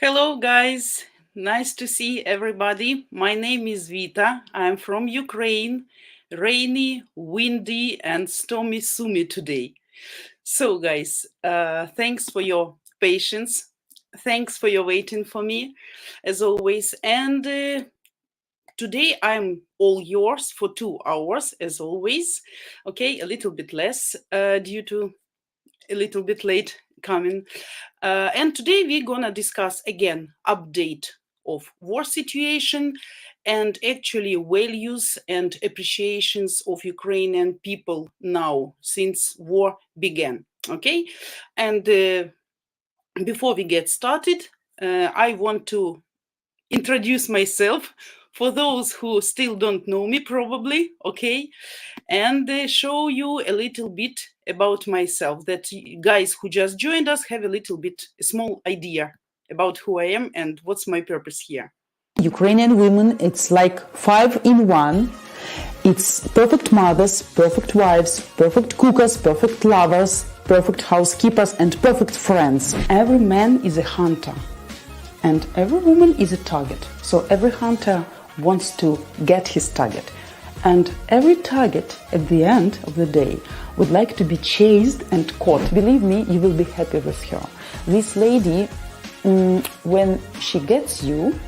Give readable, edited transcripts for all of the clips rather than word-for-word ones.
Hello, guys. Nice to see everybody. My name is Vita. I'm from Ukraine. Rainy, windy, and stormy sumi today. So, guys, thanks for your patience. Thanks for your waiting for me, as always. And today I'm all yours for 2 hours, as always. Okay, a little bit less due to a little bit late coming. And today we're gonna discuss again update of war situation and actually values and appreciations of Ukrainian people now since war began. Okay, and before we get started, I want to introduce myself for those who still don't know me probably, okay, and show you a little bit about myself, that guys who just joined us have a little bit, a small idea about who I am and what's my purpose here. Ukrainian women, it's like 5 in 1. It's perfect mothers, perfect wives, perfect cookers, perfect lovers, perfect housekeepers, and perfect friends. Every man is a hunter, and every woman is a target. So every hunter wants to get his target. And every target at the end of the day would like to be chased and caught. Believe me, you will be happy with her. This lady, when she gets you,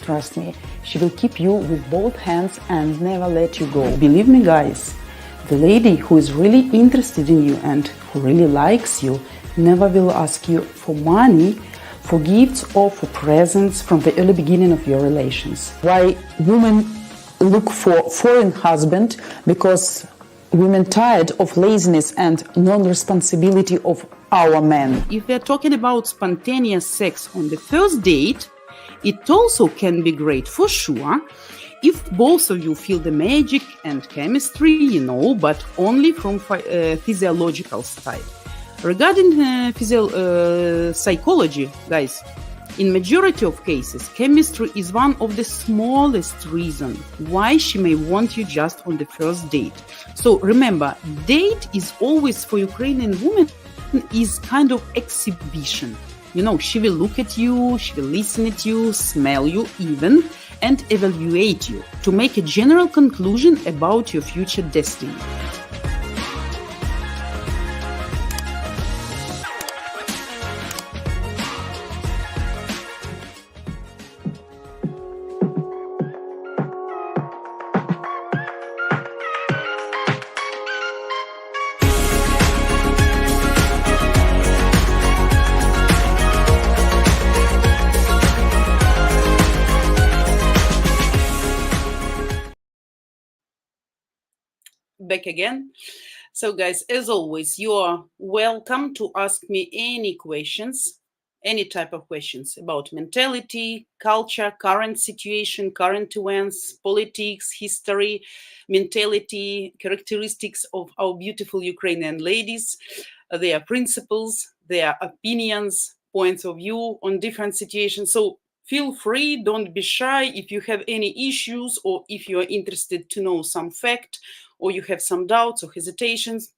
trust me, she will keep you with both hands and never let you go. Believe me, guys, the lady who is really interested in you and who really likes you never will ask you for money, for gifts, or for presents from the early beginning of your relations. Why women look for foreign husband? Because women tired of laziness and non-responsibility of our men. If we're talking about spontaneous sex on the first date, it also can be great for sure if both of you feel the magic and chemistry, but only from physiological side. Regarding psychology, guys, in majority of cases, chemistry is one of the smallest reasons why she may want you just on the first date. So remember, date is always for Ukrainian women is kind of exhibition. She will look at you, she will listen at you, smell you even, and evaluate you to make a general conclusion about your future destiny. Back again. So guys, as always, you are welcome to ask me any questions, any type of questions about mentality, culture, current situation, current events, politics, history, mentality, characteristics of our beautiful Ukrainian ladies, their principles, their opinions, points of view on different situations. So feel free, don't be shy. If you have any issues or if you are interested to know some fact or you have some doubts or hesitations,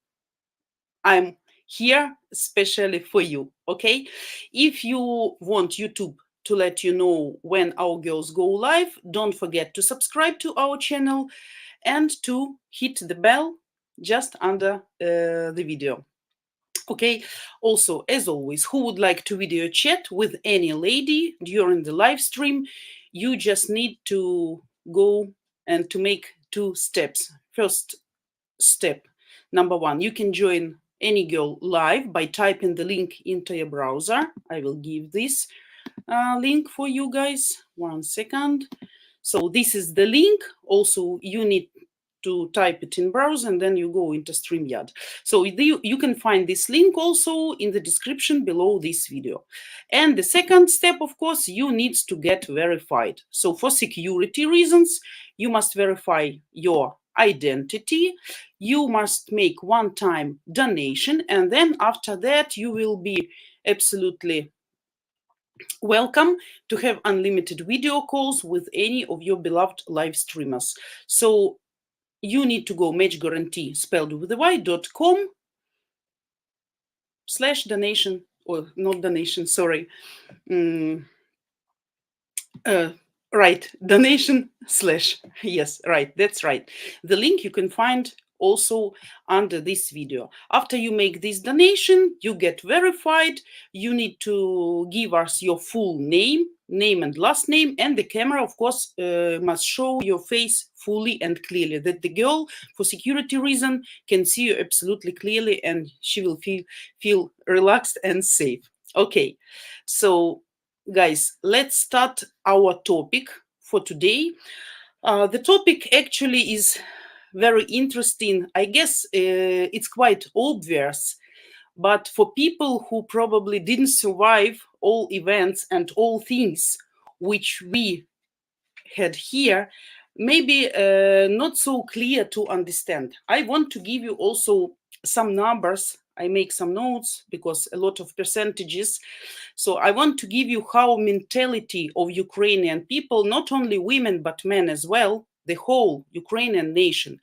I'm here especially for you, okay? If you want YouTube to let you know when our girls go live, don't forget to subscribe to our channel and to hit the bell just under the video. Okay, also, as always, who would like to video chat with any lady during the live stream, you just need to go and to make 2 steps. First step, number 1, you can join any girl live by typing the link into your browser. I will give this link for you guys. 1 second. So this is the link. Also, you need to type it in browser and then you go into Streamyard. So you can find this link also in the description below this video. And the second step, of course, you need to get verified. So for security reasons, you must verify your identity. You must make one-time donation, and then after that you will be absolutely welcome to have unlimited video calls with any of your beloved live streamers. So you need to go matchguarantee, spelled with a y.com/donation, or not donation, sorry, Right, donation slash. Yes, right, that's right. The link you can find also under this video. After you make this donation, you get verified. You need to give us your full name and last name, and the camera, of course, must show your face fully and clearly, that the girl, for security reason, can see you absolutely clearly, and she will feel relaxed and safe. Okay, so guys, let's start our topic for today. The topic actually is very interesting. I guess it's quite obvious, but for people who probably didn't survive all events and all things which we had here, maybe not so clear to understand. I want to give you also some numbers. I make some notes because a lot of percentages. So I want to give you how mentality of Ukrainian people, not only women but men as well, the whole Ukrainian nation,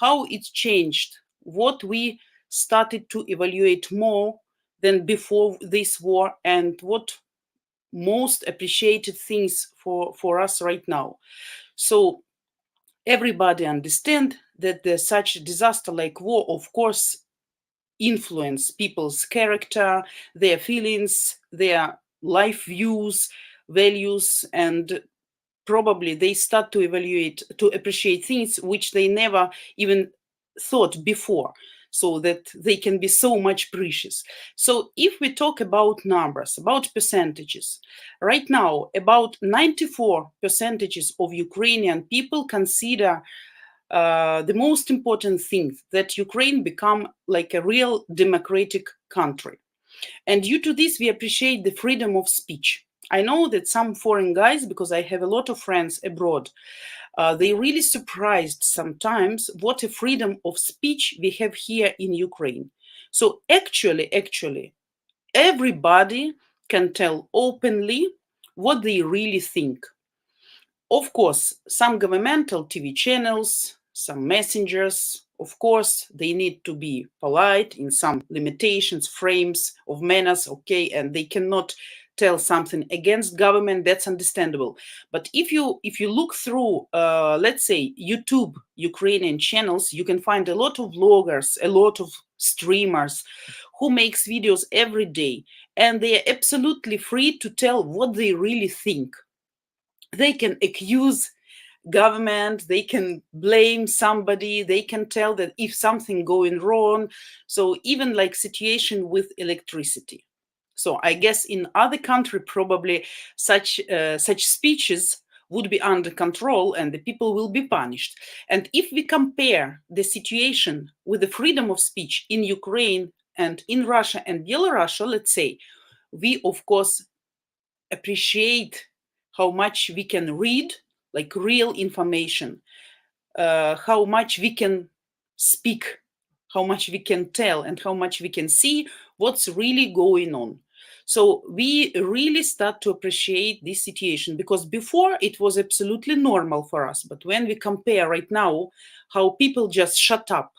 how it's changed, what we started to evaluate more than before this war, and what most appreciated things for us right now. So everybody understand that such a disaster like war, of course, influence people's character, their feelings, their life views, values, and probably they start to evaluate, to appreciate things which they never even thought before, so that they can be so much precious. So if we talk about numbers, about percentages, right now about 94 percentages of Ukrainian people consider the most important thing, that Ukraine become like a real democratic country. And due to this, we appreciate the freedom of speech. I know that some foreign guys, because I have a lot of friends abroad, they really surprised sometimes what a freedom of speech we have here in Ukraine. So actually, everybody can tell openly what they really think. Of course, some governmental TV channels, some messengers, of course, they need to be polite in some limitations, frames of manners, okay, and they cannot tell something against government. That's understandable. But if you look through, let's say, YouTube Ukrainian channels, you can find a lot of vloggers, a lot of streamers who makes videos every day, and they are absolutely free to tell what they really think. They can accuse government, they can blame somebody, they can tell that if something going wrong. So even like situation with electricity. So I guess in other country probably such speeches would be under control and the people will be punished. And if we compare the situation with the freedom of speech in Ukraine and in Russia and Belarus, let's say, we of course appreciate how much we can read, like real information, how much we can speak, how much we can tell, and how much we can see what's really going on. So we really start to appreciate this situation, because before it was absolutely normal for us. But when we compare right now how people just shut up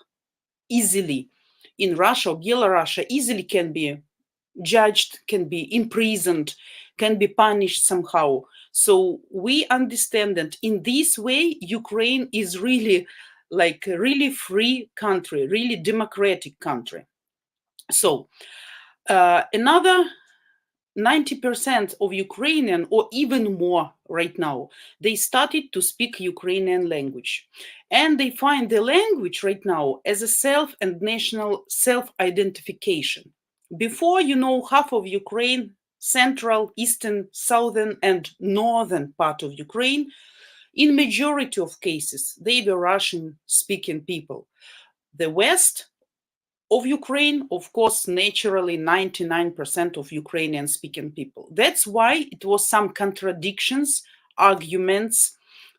easily in Russia or Belarus, easily can be judged, can be imprisoned, can be punished somehow. So we understand that in this way, Ukraine is really like a really free country, really democratic country. So another 90% of Ukrainian, or even more right now, they started to speak Ukrainian language. And they find the language right now as a self and national self-identification. Before, half of Ukraine, central, eastern, southern, and northern part of Ukraine, in majority of cases, they were Russian-speaking people. The West of Ukraine, of course, naturally 99% of Ukrainian speaking people. That's why it was some contradictions, arguments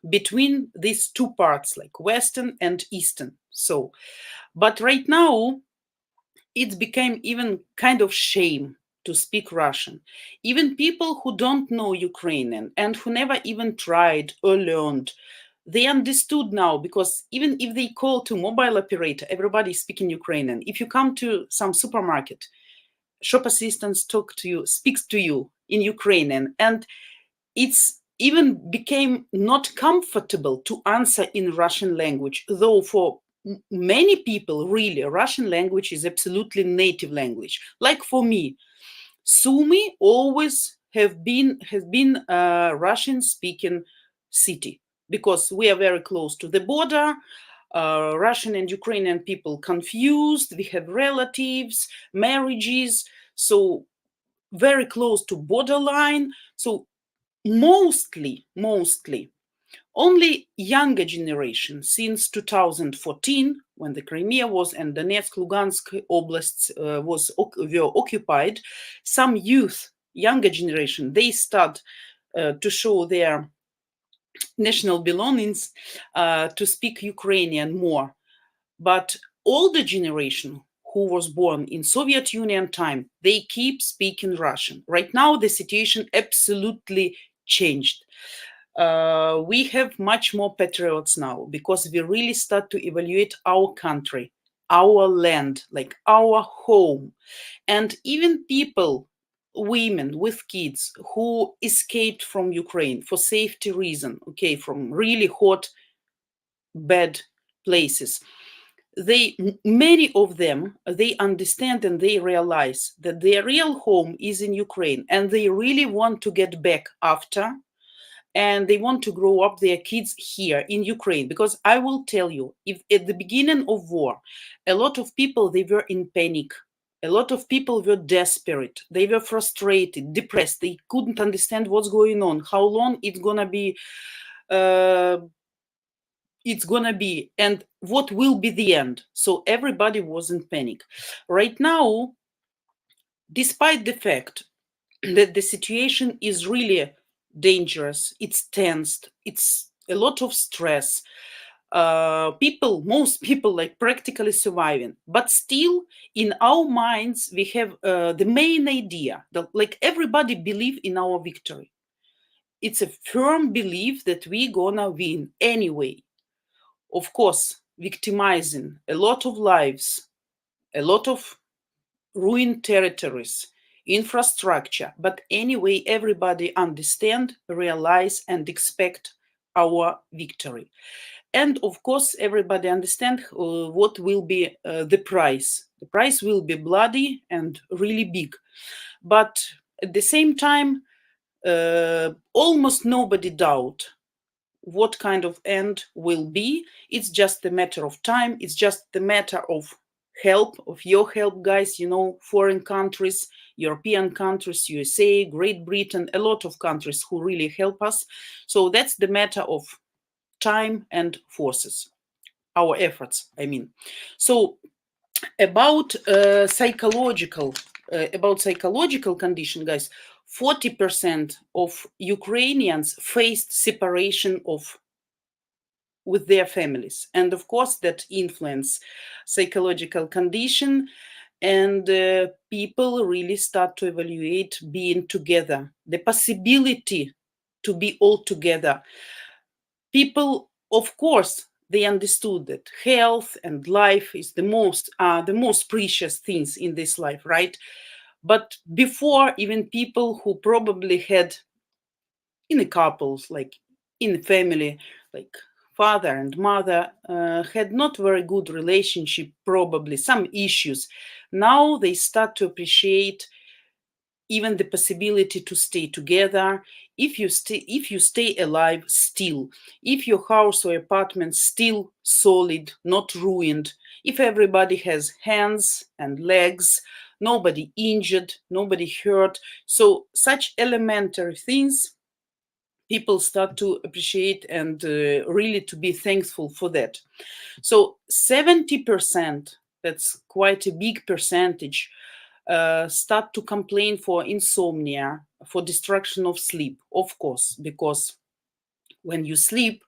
between these two parts, like Western and Eastern. So, but right now, it became even kind of shame to speak Russian. Even people who don't know Ukrainian and who never even tried or learned, they understood now, because even if they call to mobile operator, everybody is speaking Ukrainian. If you come to some supermarket, shop assistants speaks to you in Ukrainian, and it's even became not comfortable to answer in Russian language, though for many people, really, Russian language is absolutely native language. Like for me, Sumy always has been a Russian-speaking city because we are very close to the border. Russian and Ukrainian people confused. We have relatives, marriages, so very close to borderline. So mostly, only younger generation since 2014, when the Crimea was and Donetsk, Lugansk oblasts were occupied, some youth, younger generation, they start to show their national belongings, to speak Ukrainian more. But older generation who was born in Soviet Union time, they keep speaking Russian. Right now, the situation absolutely changed. We have much more patriots now because we really start to evaluate our country, our land, like our home. And even people, women with kids who escaped from Ukraine for safety reason, okay, from really hot, bad places, many of them, they understand and they realize that their real home is in Ukraine and they really want to get back after, and they want to grow up their kids here in Ukraine. Because I will tell you, if at the beginning of war, a lot of people, they were in panic. A lot of people were desperate. They were frustrated, depressed. They couldn't understand what's going on, how long it's gonna be, and what will be the end. So everybody was in panic. Right now, despite the fact that the situation is really dangerous, it's tensed, it's a lot of stress, most people like practically surviving, but still in our minds we have the main idea that like everybody believe in our victory. It's a firm belief that we gonna win anyway. Of course, victimizing a lot of lives, a lot of ruined territories, infrastructure. But anyway, everybody understand, realize, and expect our victory. And of course, everybody understand what will be the price. The price will be bloody and really big. But at the same time, almost nobody doubt what kind of end will be. It's just a matter of time. It's just the matter of help, of your help, guys, foreign countries, European countries, USA, Great Britain, a lot of countries who really help us. So that's the matter of time and forces, our efforts, I mean. So about psychological condition, guys, 40% of Ukrainians faced separation with their families. And of course, that influence psychological condition, and people really start to evaluate being together, the possibility to be all together. People, of course, they understood that health and life is the most precious things in this life, right? But before, even people who probably had in the couples, like in the family, like father and mother, had not very good relationship, probably some issues. Now they start to appreciate even the possibility to stay together, if you stay alive still, if your house or apartment still solid, not ruined, if everybody has hands and legs, nobody injured, nobody hurt. So such elementary things people start to appreciate and really to be thankful for that. So 70%, that's quite a big percentage, start to complain for insomnia, for destruction of sleep, of course, because when you sleep,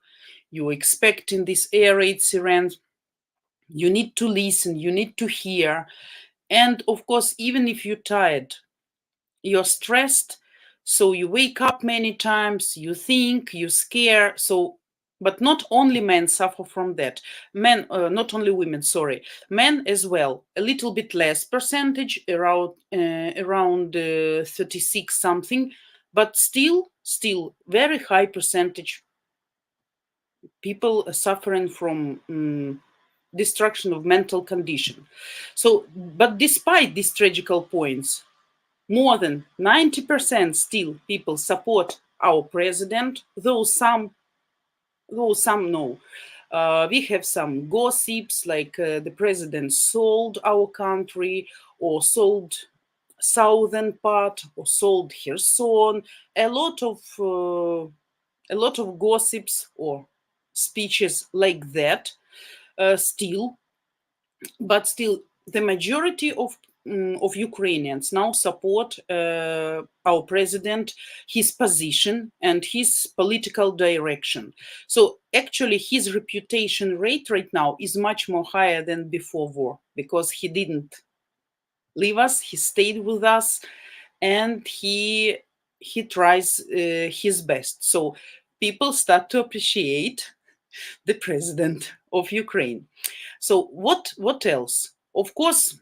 you're expecting this air raid sirens, you need to listen, you need to hear. And of course, even if you're tired, you're stressed, so you wake up many times, you think, you scare. So, but not only men suffer from that. Men, not only women, sorry, men as well. A little bit less percentage, around 36 something, but still very high percentage people suffering from destruction of mental condition. So, but despite these tragical points, more than 90% still people support our president, though some no. We have some gossips like the president sold our country or sold southern part or sold Kherson. A lot of gossips or speeches like that still, but still the majority of Ukrainians now support our president, his position and his political direction. So actually his reputation rate right now is much more higher than before war, because he didn't leave us, he stayed with us, and he tries his best. So people start to appreciate the president of Ukraine. So what else? Of course,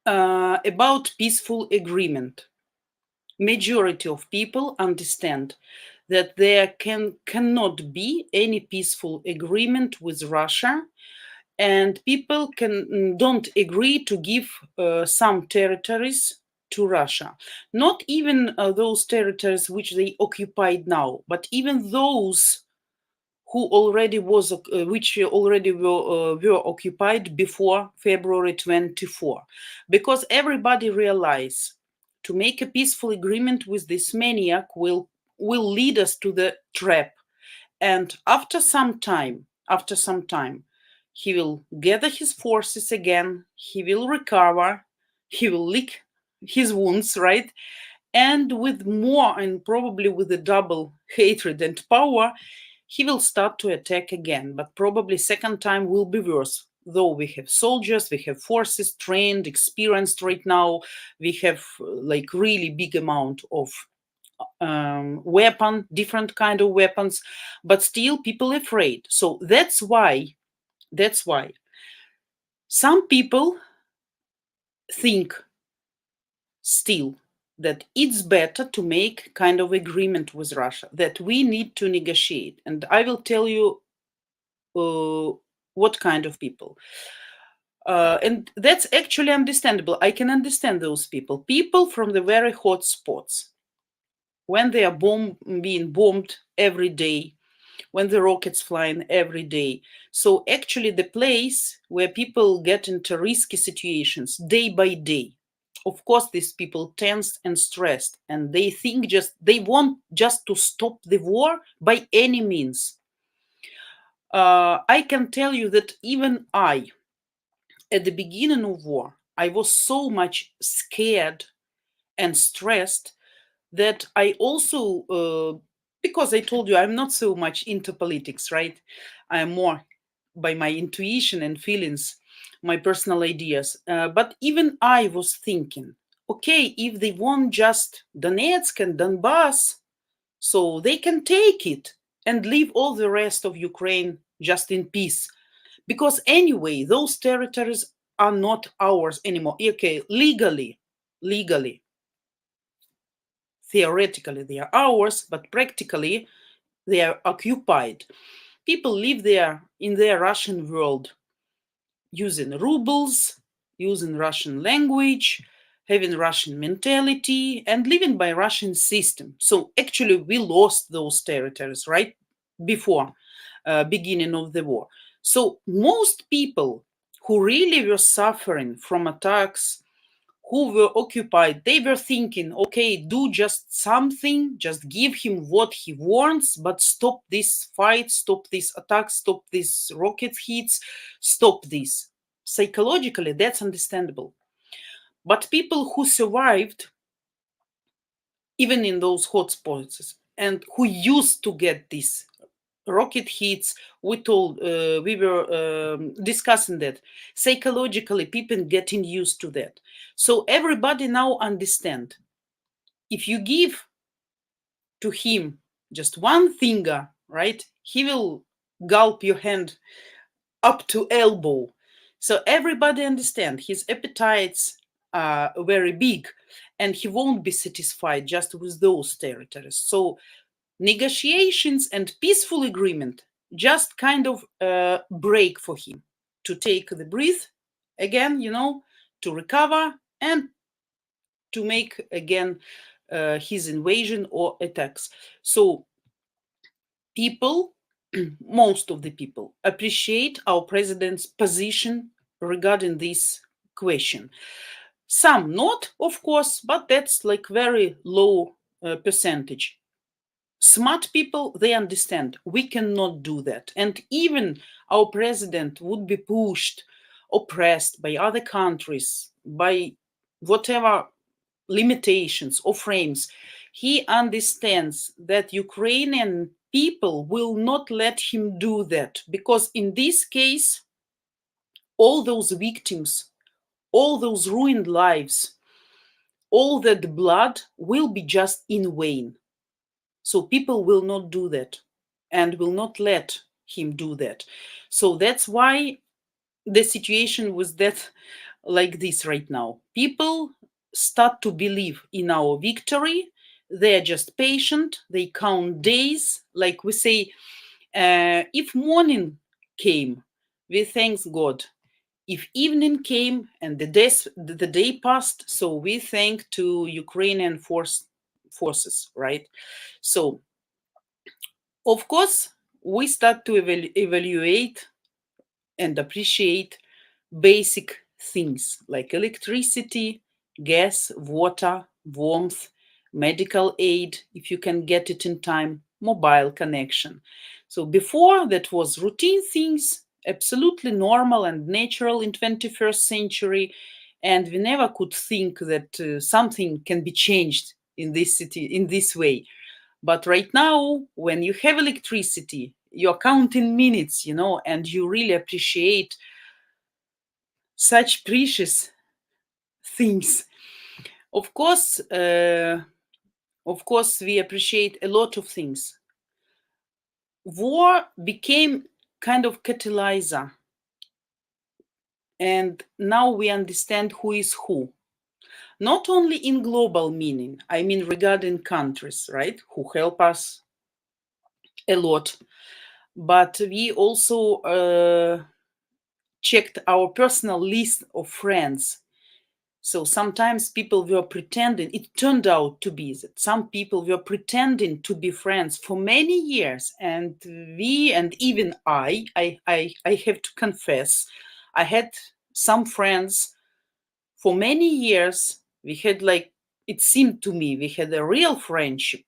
about peaceful agreement. Majority of people understand that there cannot be any peaceful agreement with Russia, and people don't agree to give some territories to Russia. Not even those territories which they occupied now, but even those who already was which already were occupied before February 24, because everybody realized to make a peaceful agreement with this maniac will lead us to the trap, and after some time he will gather his forces again, he will recover, he will lick his wounds, right? And with more, and probably with a double hatred and power, he will start to attack again, but probably second time will be worse. Though we have soldiers, we have forces trained, experienced right now, we have like really big amount of different kind of weapons, but still people afraid. So that's why some people think still that it's better to make kind of agreement with Russia, that we need to negotiate. And I will tell you what kind of people. And that's actually understandable. I can understand those people. People from the very hot spots, when they are being bombed every day, when the rockets flying every day. So actually the place where people get into risky situations day by day. Of course, these people tensed and stressed, and they think they want just to stop the war by any means. I can tell you that even I, at the beginning of war, I was so much scared and stressed that I also, because I told you I'm not so much into politics, right? I'm more by my intuition and feelings, my personal ideas. But even I was thinking, okay, if they want just Donetsk and Donbass, so they can take it and leave all the rest of Ukraine just in peace. Because anyway, those territories are not ours anymore. Okay, legally, theoretically they are ours, but practically they are occupied. People live there in their Russian world, using rubles, using Russian language, having Russian mentality, and living by Russian system. So actually we lost those territories right before beginning of the war. So most people who really were suffering from attacks, who were occupied, they were thinking, okay, do just something, just give him what he wants, but stop this fight, stop this attack, stop these rocket hits, stop this. Psychologically, that's understandable. But people who survived, even in those hotspots, and who used to get these rocket hits, we were discussing that psychologically people getting used to that. So everybody now understand, if you give to him just one finger, right, he will gulp your hand up to elbow. So everybody understand his appetites are very big, and he won't be satisfied just with those territories. So negotiations and peaceful agreement just kind of break for him to take the breath again, to recover and to make again his invasion or attacks. So people, most of the people, appreciate our president's position regarding this question. Some not, of course, but that's like very low percentage. Smart people, they understand we cannot do that. And even our president would be pushed, oppressed by other countries, by whatever limitations or frames. He understands that Ukrainian people will not let him do that, because in this case, all those victims, all those ruined lives, all that blood will be just in vain. So people will not do that and will not let him do that. So that's why the situation was that like this right now. People start to believe in our victory. They're just patient. They count days. Like we say, if morning came, we thank God. If evening came and the day passed, so we thank to Ukrainian forces, right? So of course, we start to evaluate and appreciate basic things like electricity, gas, water, warmth, medical aid, if you can get it in time, mobile connection. So before, that was routine things, absolutely normal and natural in 21st century, and we never could think that something can be changed in this city in this way. But right now, when you have electricity, you're counting minutes, and you really appreciate such precious things. Of course, we appreciate a lot of things. War became kind of catalyzer, and now we understand who is who. Not only in global meaning, I mean regarding countries, right, who help us a lot, but we also checked our personal list of friends. So sometimes people were pretending, it turned out to be that some people were pretending to be friends for many years. And even I have to confess, I had some friends for many years. We had it seemed to me, we had a real friendship.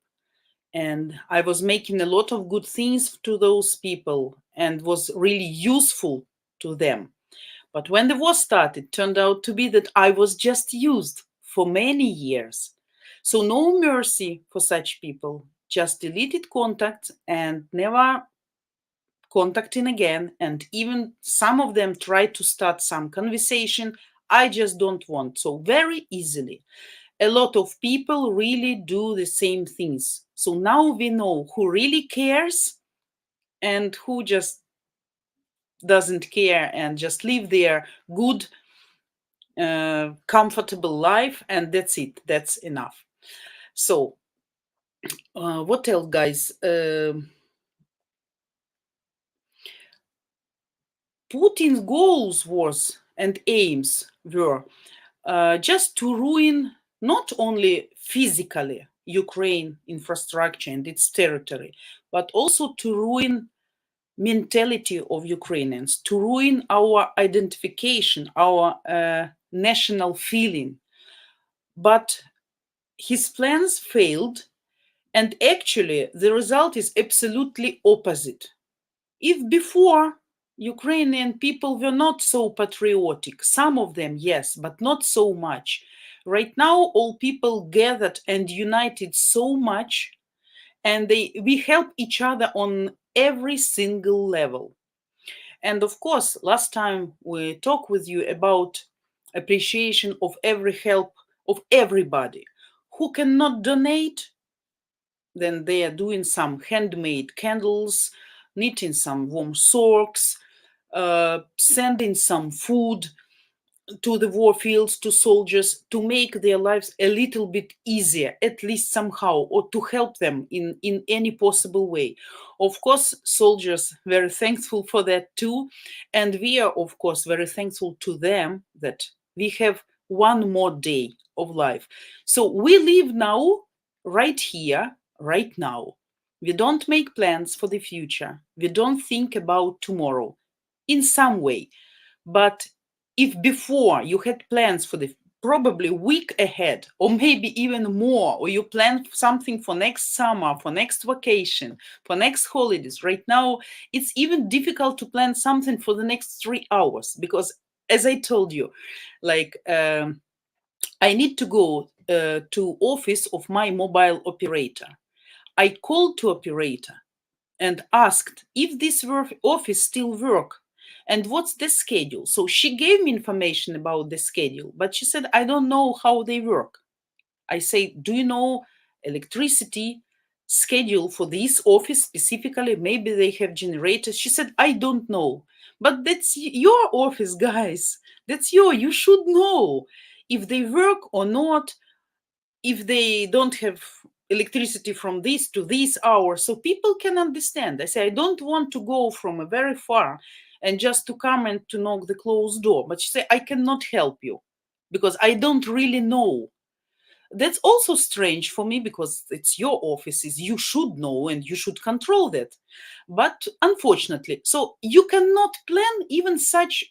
And I was making a lot of good things to those people and was really useful to them. But when the war started, it turned out to be that I was just used for many years. So no mercy for such people, just deleted contacts and never contacting again. And even some of them tried to start some conversation. I just don't want. So very easily. A lot of people really do the same things. So now we know who really cares and who just doesn't care and just live their good, comfortable life, and that's it. That's enough. So, what else, guys? Putin's goals and aims were just to ruin not only physically Ukraine infrastructure and its territory, but also to ruin mentality of Ukrainians, to ruin our identification, our national feeling. But his plans failed, and actually the result is absolutely opposite. If before Ukrainian people were not so patriotic, some of them, yes, but not so much. Right now, all people gathered and united so much, and we help each other on every single level. And of course, last time we talked with you about appreciation of every help of everybody who cannot donate. Then they are doing some handmade candles, knitting some warm socks, sending some food, to the war fields, to soldiers, to make their lives a little bit easier, at least somehow, or to help them in any possible way. Of course, soldiers very thankful for that too. And we are, of course, very thankful to them that we have one more day of life. So we live now, right here, right now. We don't make plans for the future. We don't think about tomorrow in some way. But if before you had plans for the probably week ahead, or maybe even more, or you plan something for next summer, for next vacation, for next holidays, right now it's even difficult to plan something for the next 3 hours, because as I told you, like I need to go to office of my mobile operator. I called to operator and asked if this office still work and what's the schedule. So she gave me information about the schedule, but she said, I don't know how they work. I say, do you know electricity schedule for this office specifically? Maybe they have generators. She said, I don't know. But that's your office, guys. You should know if they work or not, if they don't have electricity from this to this hour, so people can understand. I say, I don't want to go from a very far and just to come and to knock the closed door. But she said, I cannot help you because I don't really know. That's also strange for me because it's your offices. You should know and you should control that. But unfortunately, so you cannot plan even such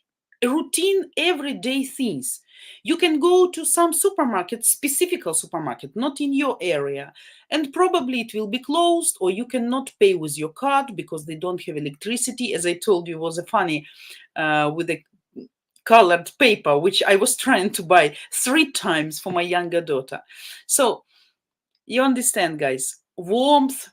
routine everyday things. You can go to some supermarket, specific supermarket, not in your area, and probably it will be closed, or you cannot pay with your card because they don't have electricity. As I told you, it was a funny with a colored paper, which I was trying to buy 3 times for my younger daughter. So you understand, guys, warmth,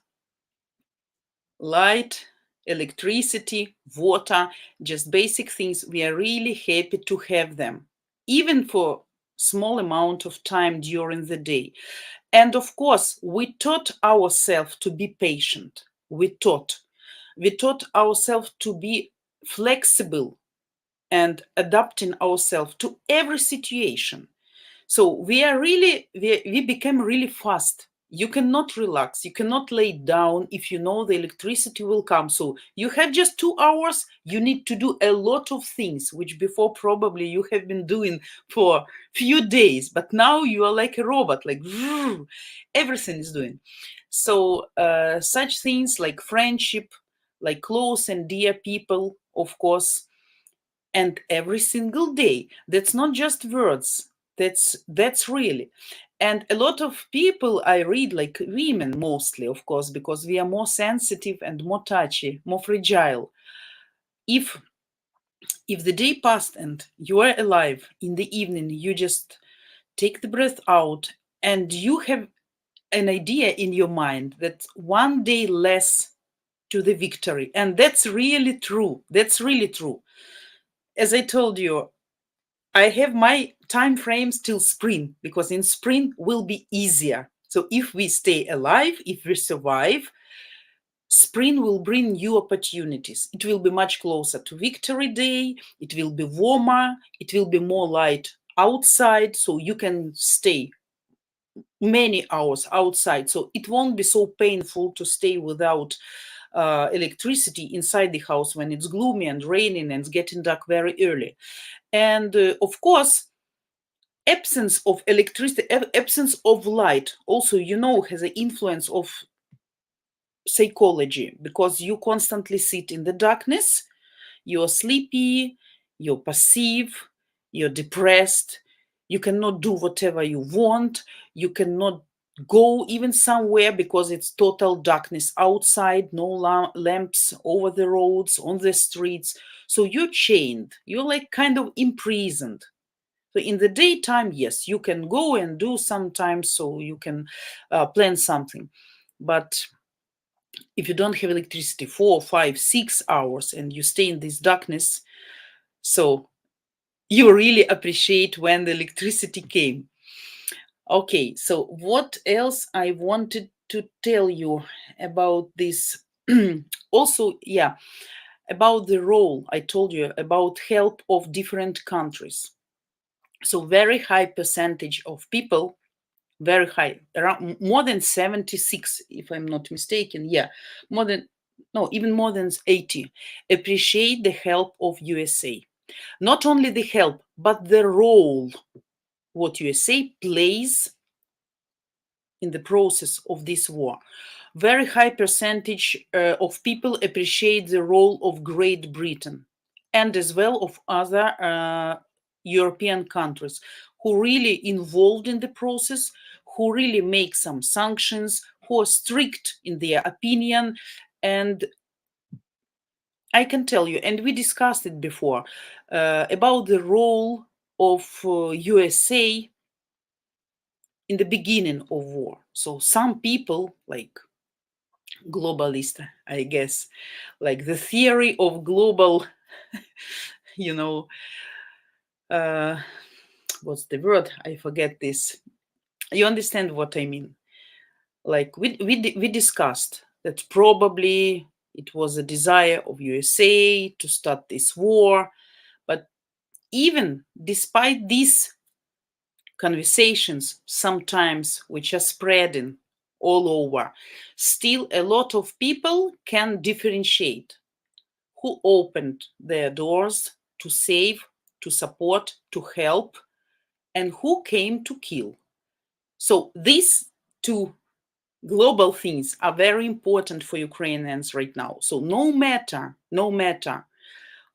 light, electricity, water, just basic things. We are really happy to have them, even for small amount of time during the day. And of course, we taught ourselves to be patient. We taught ourselves to be flexible and adapting ourselves to every situation. So we became really fast. You cannot relax, you cannot lay down if you know the electricity will come. So you have just 2 hours, you need to do a lot of things which before probably you have been doing for few days, but now you are like a robot, like everything is doing. So such things like friendship, like close and dear people, of course, and every single day. That's not just words, that's really. And a lot of people I read, like women mostly, of course, because we are more sensitive and more touchy, more fragile. If the day passed and you are alive, in the evening you just take the breath out and you have an idea in your mind that one day less to the victory. And that's really true. That's really true. As I told you, I have my time frames till spring, because in spring will be easier. So if we stay alive, if we survive, spring will bring new opportunities. It will be much closer to Victory Day. It will be warmer. It will be more light outside, so you can stay many hours outside. So it won't be so painful to stay without electricity inside the house when it's gloomy and raining and it's getting dark very early. And of course, absence of electricity, absence of light also, has an influence of psychology, because you constantly sit in the darkness, you're sleepy, you're passive, you're depressed, you cannot do whatever you want, you cannot go even somewhere because it's total darkness outside, no lamps over the roads, on the streets. So you're chained, you're like kind of imprisoned. So in the daytime, yes, you can go and do sometimes, so you can plan something. But if you don't have electricity 4, 5, 6 hours and you stay in this darkness, so you really appreciate when the electricity came. Okay, so what else I wanted to tell you about this? Also, yeah, about the role I told you about help of different countries. So very high percentage of people, very high, around more than 76, if I'm not mistaken. Yeah, more than, no, even more than 80, appreciate the help of USA. Not only the help, but the role what USA plays in the process of this war. Very high percentage of people appreciate the role of Great Britain and as well of other European countries who really involved in the process, who really make some sanctions, who are strict in their opinion. And I can tell you, and we discussed it before, about the role of USA in the beginning of war. So some people, like globalist, I guess, like the theory of global, you know, what's the word? I forget this. You understand what I mean? Like we discussed that probably it was a desire of USA to start this war, but even despite these conversations, sometimes which are spreading all over, still a lot of people can differentiate who opened their doors to save, to support, to help, and who came to kill. So these two global things are very important for Ukrainians right now. So no matter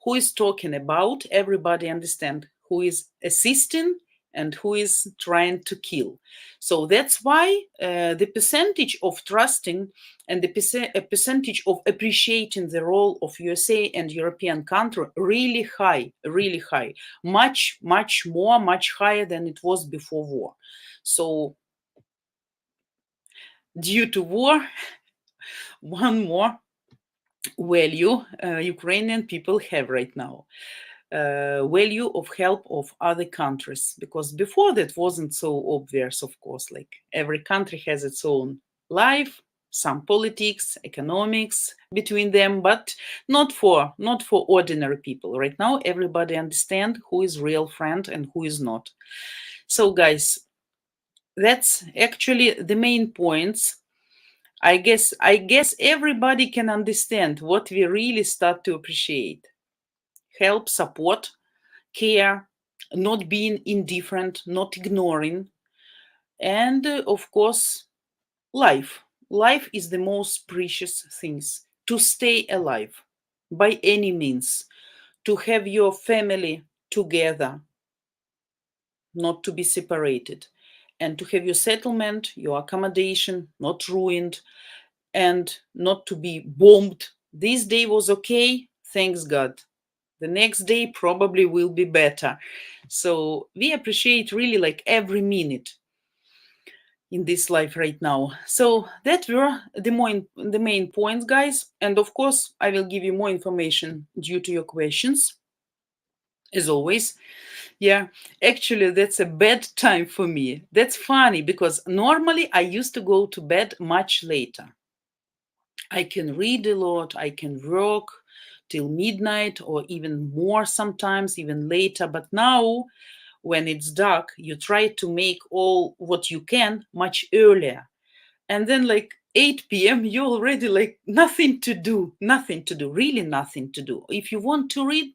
who is talking about, everybody understand who is assisting and who is trying to kill. So that's why the percentage of trusting and the percentage of appreciating the role of USA and European country really high, much more, much higher than it was before war. So due to war, one more value Ukrainian people have right now. Value of help of other countries, because before that wasn't so obvious. Of course, like every country has its own life, some politics, economics between them, but not for ordinary people. Right now everybody understand who is real friend and who is not. So guys, that's actually the main points. I guess everybody can understand what we really start to appreciate: help, support, care, not being indifferent, not ignoring, and of course, life. Life is the most precious things. To stay alive by any means, to have your family together, not to be separated, and to have your settlement, your accommodation not ruined, and not to be bombed. This day was okay, thanks God. The next day probably will be better. So we appreciate really like every minute in this life right now. So that were the main points, guys. And of course, I will give you more information due to your questions, as always. Yeah, actually, that's a bad time for me. That's funny because normally I used to go to bed much later. I can read a lot, I can work till midnight or even more sometimes, even later. But now, when it's dark, you try to make all what you can much earlier. And then, like 8 p.m., you already like nothing to do, really nothing to do. If you want to read,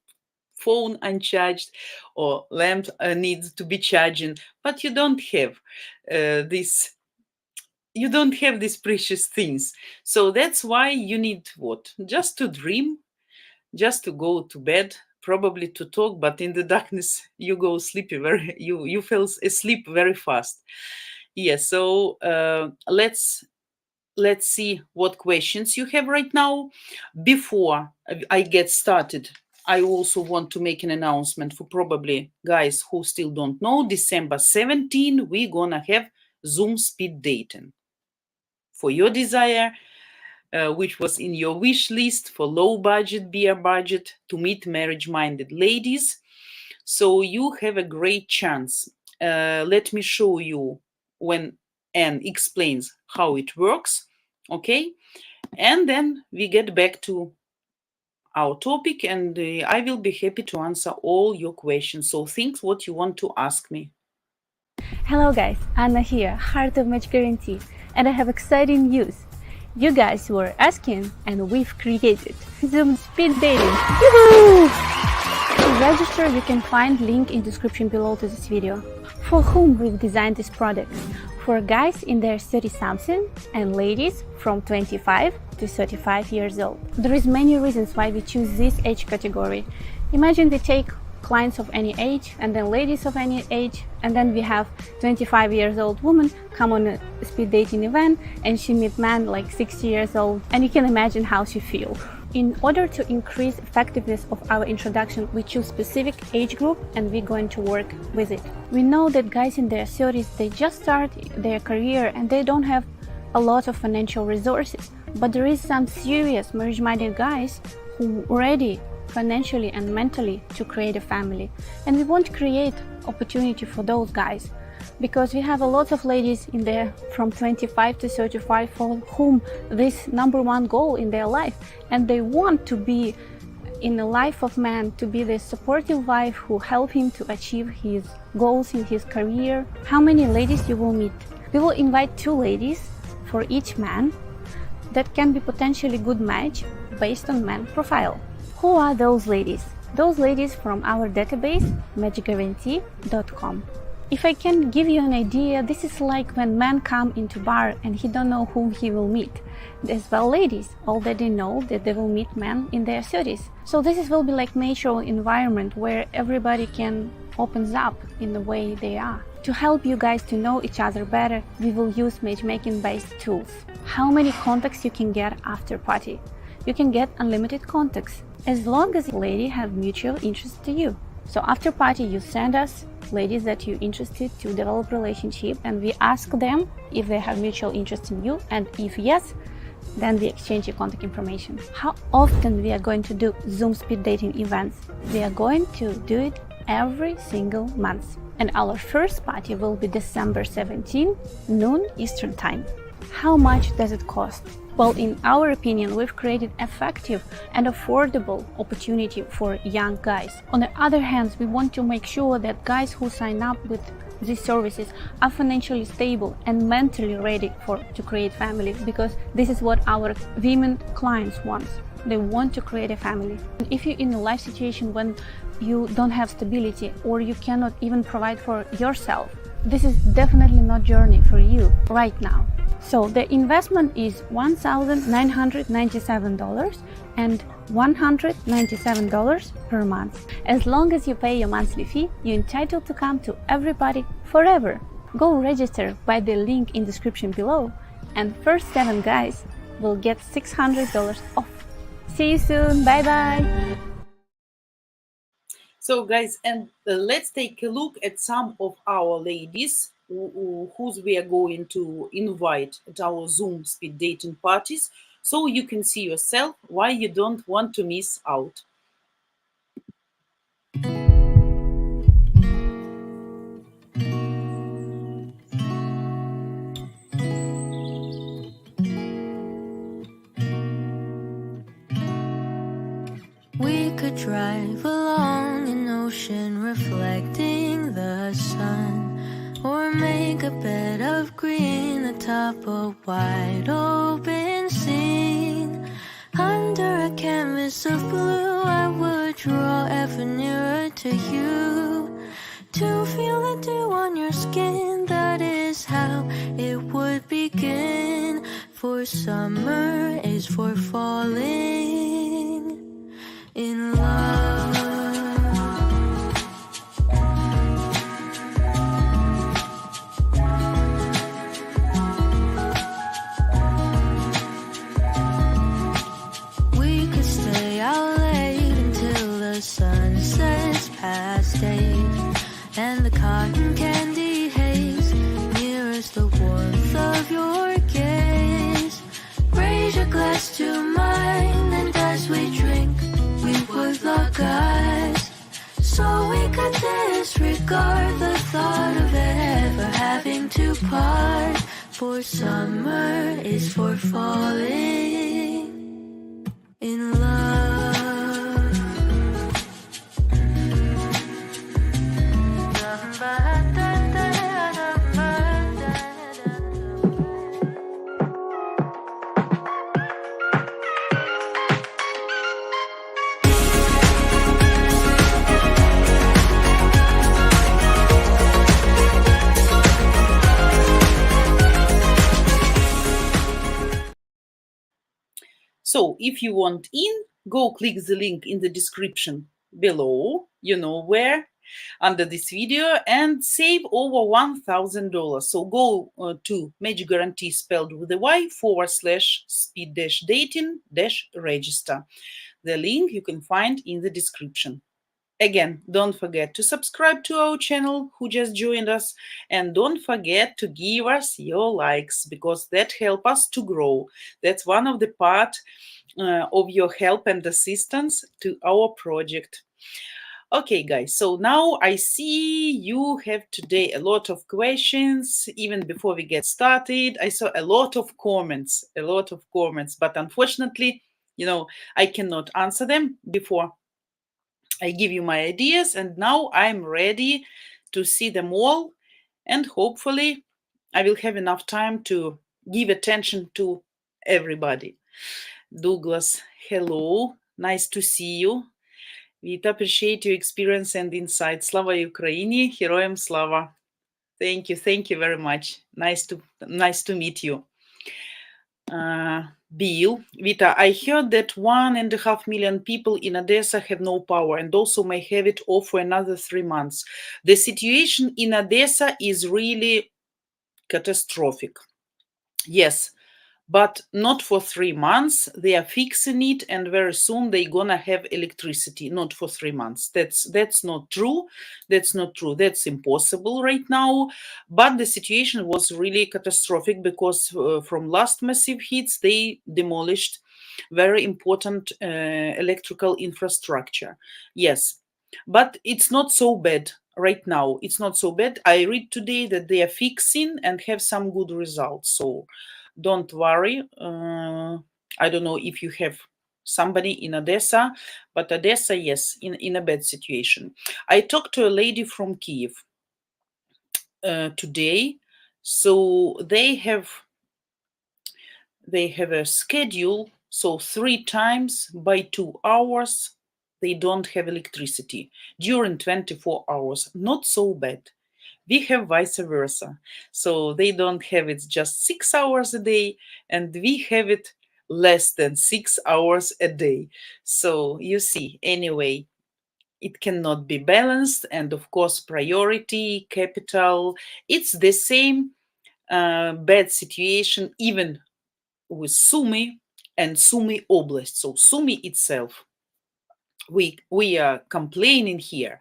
phone uncharged or lamp needs to be charging, but you don't have this you don't have these precious things. So that's why you need what? Just to dream, just to go to bed, probably to talk, but in the darkness you go sleepy you fell asleep very fast. Yeah, so let's see what questions you have right now. Before I get started, I also want to make an announcement for probably guys who still don't know. December 17, we're gonna have Zoom speed dating for your desire, which was in your wish list for low budget, beer budget, to meet marriage minded ladies. So you have a great chance. Let me show you when Anne explains how it works. Okay. And then we get back to our topic, and I will be happy to answer all your questions. So think what you want to ask me. Hello guys, Anna here, Heart of Match Guarantee, and I have exciting news. You guys were asking, and we've created Zoom speed dating. Yoo-hoo! To register, you can find link in description below to this video. For whom we've designed this product? For guys in their 30-something and ladies from 25 to 35 years old. There is many reasons why we choose this age category. Imagine we take clients of any age and then ladies of any age, and then we have 25 years old woman come on a speed dating event and she meet man like 60 years old, and you can imagine how she feels. In order to increase effectiveness of our introduction, we choose specific age group and we're going to work with it. We know that guys in their 30s, they just start their career and they don't have a lot of financial resources, but there is some serious marriage-minded guys who are ready financially and mentally to create a family, and we want to create opportunity for those guys, because we have a lot of ladies in there from 25 to 35 for whom this number one goal in their life, and they want to be in the life of man, to be the supportive wife who help him to achieve his goals in his career. How many ladies you will meet? We will invite 2 ladies for each man that can be potentially good match based on man profile. Who are those ladies? Those ladies from our database, matchguarantee.com. If I can give you an idea, this is like when men come into bar and he don't know whom he will meet. As well, ladies already know that they will meet men in their 30s. So this will be like natural environment where everybody can opens up in the way they are. To help you guys to know each other better, we will use matchmaking based tools. How many contacts you can get after party? You can get unlimited contacts, as long as the lady have mutual interest to you. So after party, you send us ladies that you're interested to develop relationship, and we ask them if they have mutual interest in you, and if yes, then we exchange your contact information. How often we are going to do Zoom speed dating events? We are going to do it every single month, and our first party will be December 17, noon Eastern time. How much does it cost? Well, in our opinion, we've created effective and affordable opportunity for young guys. On the other hand, we want to make sure that guys who sign up with these services are financially stable and mentally ready to create family, because this is what our women clients want. They want to create a family. If you're in a life situation when you don't have stability or you cannot even provide for yourself, this is definitely not journey for you right now. So the investment is $1,997 and $197 per month. As long as you pay your monthly fee, you're entitled to come to everybody forever. Go register by the link in description below, and first 7 guys will get $600 off. See you soon. Bye bye. So guys, and let's take a look at some of our ladies whose we are going to invite at our Zoom speed dating parties, so you can see yourself why you don't want to miss out. We could drive along an ocean reflecting the sun, or make a bed of green atop a wide open scene. Under a canvas of blue, I would draw ever nearer to you, to feel the dew on your skin. That is how it would begin. For summer is for falling in love. Sunsets past 8, and the cotton candy haze mirrors the warmth of your gaze. Raise your glass to mine, and as we drink, we would lock eyes, so we could disregard the thought of ever having to part. For summer is for falling in love. So if you want in, go click the link in the description below, you know where, under this video, and save over $1,000. So go to Match Guarantee spelled with a Y / speed dating register. The link you can find in the description. Again, don't forget to subscribe to our channel who just joined us, and don't forget to give us your likes, because that helps us to grow. That's one of the part of your help and assistance to our project. Okay, guys, so now I see you have today a lot of questions. Even before we get started, I saw a lot of comments, but unfortunately, I cannot answer them before I give you my ideas, and now I'm ready to see them all, and hopefully I will have enough time to give attention to everybody. Douglas, hello, nice to see you. We appreciate your experience and insight. Slava Ukraini, Heroям Slava. Thank you very much. Nice to meet you. Bill, Vita, I heard that 1.5 million people in Odessa have no power and also may have it off for another 3 months. The situation in Odessa is really catastrophic. Yes, but not for 3 months. They are fixing it, and very soon they're gonna have electricity. Not for 3 months. That's not true. That's impossible right now. But the situation was really catastrophic because from last massive hits, they demolished very important electrical infrastructure. Yes, but it's not so bad right now. It's not so bad. I read today that they are fixing and have some good results. So don't worry. I don't know if you have somebody in Odessa, but Odessa, yes, in a bad situation. I talked to a lady from Kiev today. So they have a schedule. So 3 times by 2 hours, they don't have electricity during 24 hours. Not so bad. We have vice versa. So they don't have it just 6 hours a day, and we have it less than 6 hours a day. So you see, anyway, it cannot be balanced. And of course, priority, capital, it's the same bad situation even with Sumy and Sumy Oblast. So Sumy itself, we are complaining here.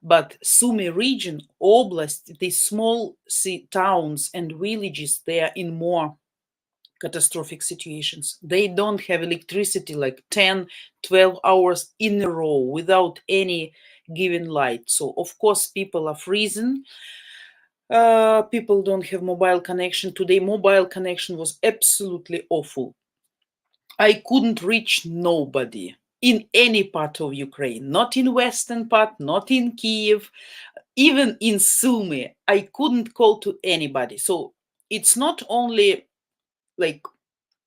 But Sumy region, Oblast, these small towns and villages, they are in more catastrophic situations. They don't have electricity like 10, 12 hours in a row without any given light. So, of course, people are freezing. People don't have mobile connection. Today, mobile connection was absolutely awful. I couldn't reach nobody in any part of Ukraine, not in western part, not in Kiev, even in Sumy. I couldn't call to anybody. So it's not only like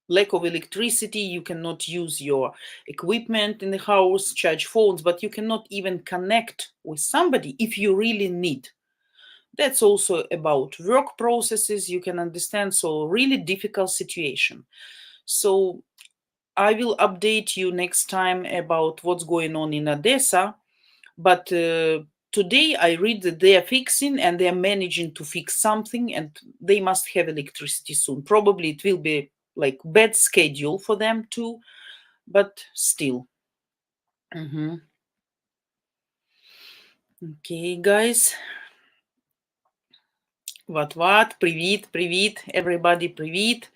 lack of electricity, you cannot use your equipment in the house, charge phones, but you cannot even connect with somebody if you really need. That's also about work processes, you can understand. So really difficult situation. So I will update you next time about what's going on in Odessa. But today I read that they are fixing and they are managing to fix something, and they must have electricity soon. Probably it will be like bad schedule for them too, but still. Okay, guys. What? Привіт, everybody, привіт.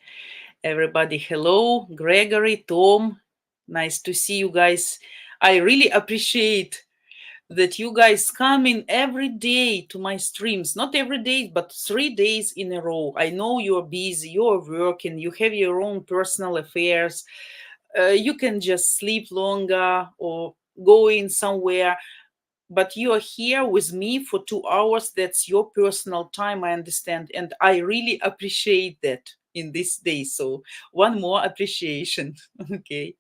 Everybody, hello. Gregory, Tom, nice to see you guys. I really appreciate that you guys come in every day to my streams. Not every day, but 3 days in a row. I know you're busy, you're working, you have your own personal affairs. You can just sleep longer or go in somewhere. But you are here with me for 2 hours. That's your personal time, I understand. And I really appreciate that in this day. So one more appreciation. Okay.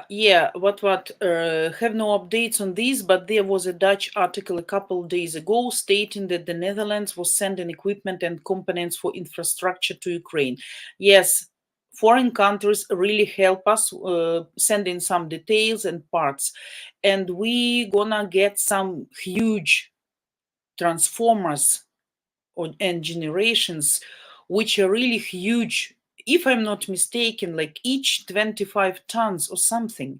Yeah, what have no updates on this, but there was a Dutch article a couple of days ago stating that the Netherlands was sending equipment and components for infrastructure to Ukraine. Yes, foreign countries really help us sending some details and parts, and we gonna get some huge transformers and generations which are really huge, if I'm not mistaken, like each 25 tons or something.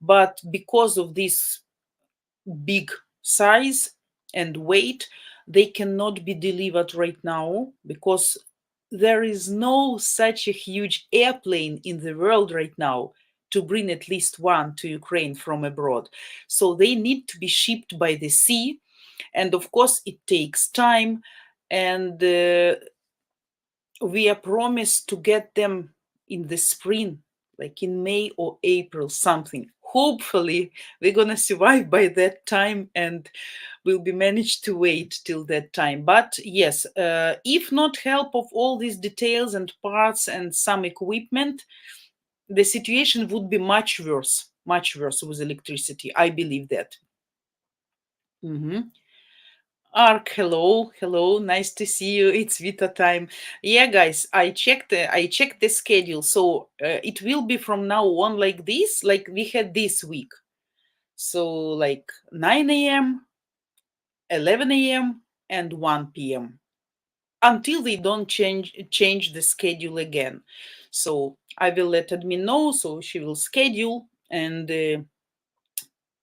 But because of this big size and weight, they cannot be delivered right now because there is no such a huge airplane in the world right now to bring at least one to Ukraine from abroad. So they need to be shipped by the sea. And of course, it takes time. And we are promised to get them in the spring, like in May or April, something. Hopefully, we're gonna survive by that time and we'll be managed to wait till that time. But yes, if not help of all these details and parts and some equipment, the situation would be much worse with electricity. I believe that. Ark, hello, nice to see you. It's Vita time. Yeah, guys, I checked the schedule, so it will be from now on like this, like we had this week. So like 9 a.m., 11 a.m., and 1 p.m. until they don't change the schedule again. So I will let admin know, so she will schedule, and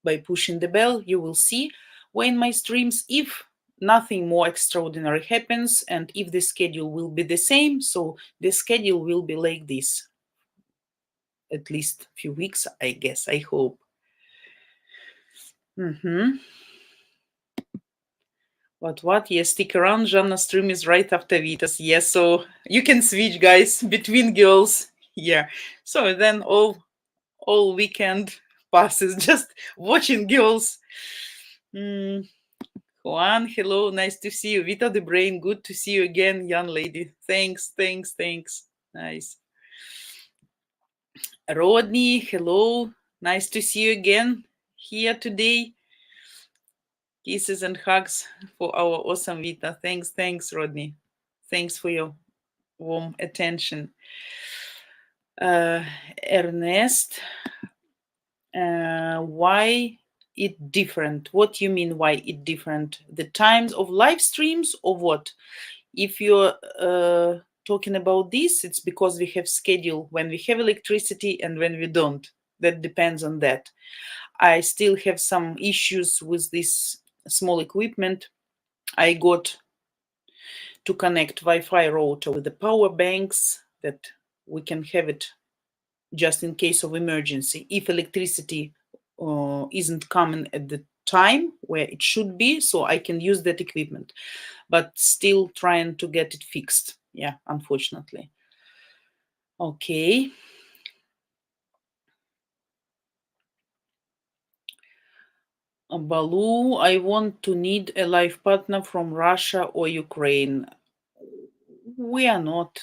by pushing the bell, you will see when my streams, if nothing more extraordinary happens, and if the schedule will be the same, so the schedule will be like this at least a few weeks, I guess, I hope. What? Yes, stick around. Jana's stream is right after Vita's. Yes, so you can switch, guys, between girls. Yeah. So then all weekend passes just watching girls. Juan, hello, nice to see you. Vita the Brain, good to see you again, young lady. Thanks. Nice. Rodney, hello, nice to see you again here today. Kisses and hugs for our awesome Vita. Thanks, Rodney. Thanks for your warm attention. Ernest, why it different? What do you mean why it different? The times of live streams or what? If you're talking about this, it's because we have schedule when we have electricity and when we don't. That depends on that. I still have some issues with this small equipment. I got to connect Wi-Fi router with the power banks that we can have it just in case of emergency. If electricity isn't coming at the time where it should be, so I can use that equipment, but still trying to get it fixed. Yeah, unfortunately. Okay. Balu, I want to need a life partner from Russia or Ukraine. We are not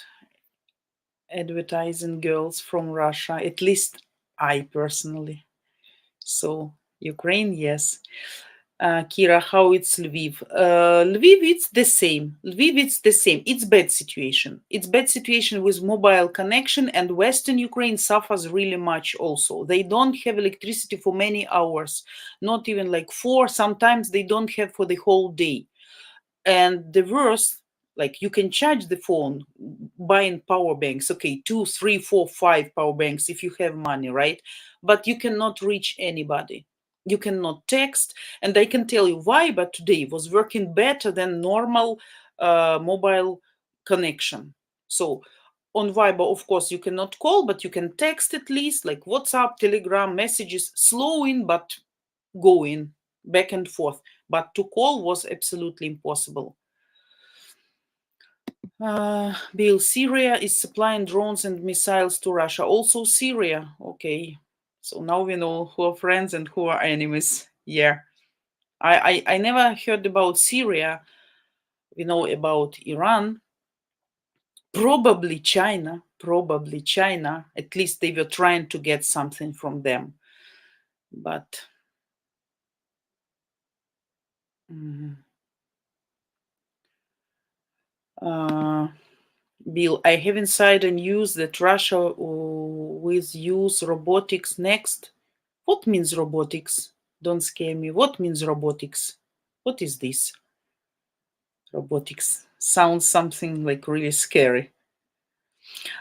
advertising girls from Russia, at least I personally. So Ukraine, yes. Kira, how it's Lviv? Lviv, it's the same. It's bad situation. It's bad situation with mobile connection, and Western Ukraine suffers really much also. They don't have electricity for many hours, not even like 4. Sometimes they don't have for the whole day. And the worst, like you can charge the phone buying power banks, okay, 2, 3, 4, 5 power banks if you have money, right? But you cannot reach anybody. You cannot text, and I can tell you why, but today was working better than normal mobile connection. So on Viber, of course, you cannot call, but you can text at least, like WhatsApp, Telegram, messages, slowing, but going back and forth. But to call was absolutely impossible. Bill, Syria is supplying drones and missiles to Russia. Also Syria. Okay. So now we know who are friends and who are enemies. Yeah. I never heard about Syria. We know about Iran. Probably China. Probably China. At least they were trying to get something from them. But Bill, I have insider news that Russia will use robotics next. What means robotics? Don't scare me. What means robotics? What is this? Robotics sounds something like really scary.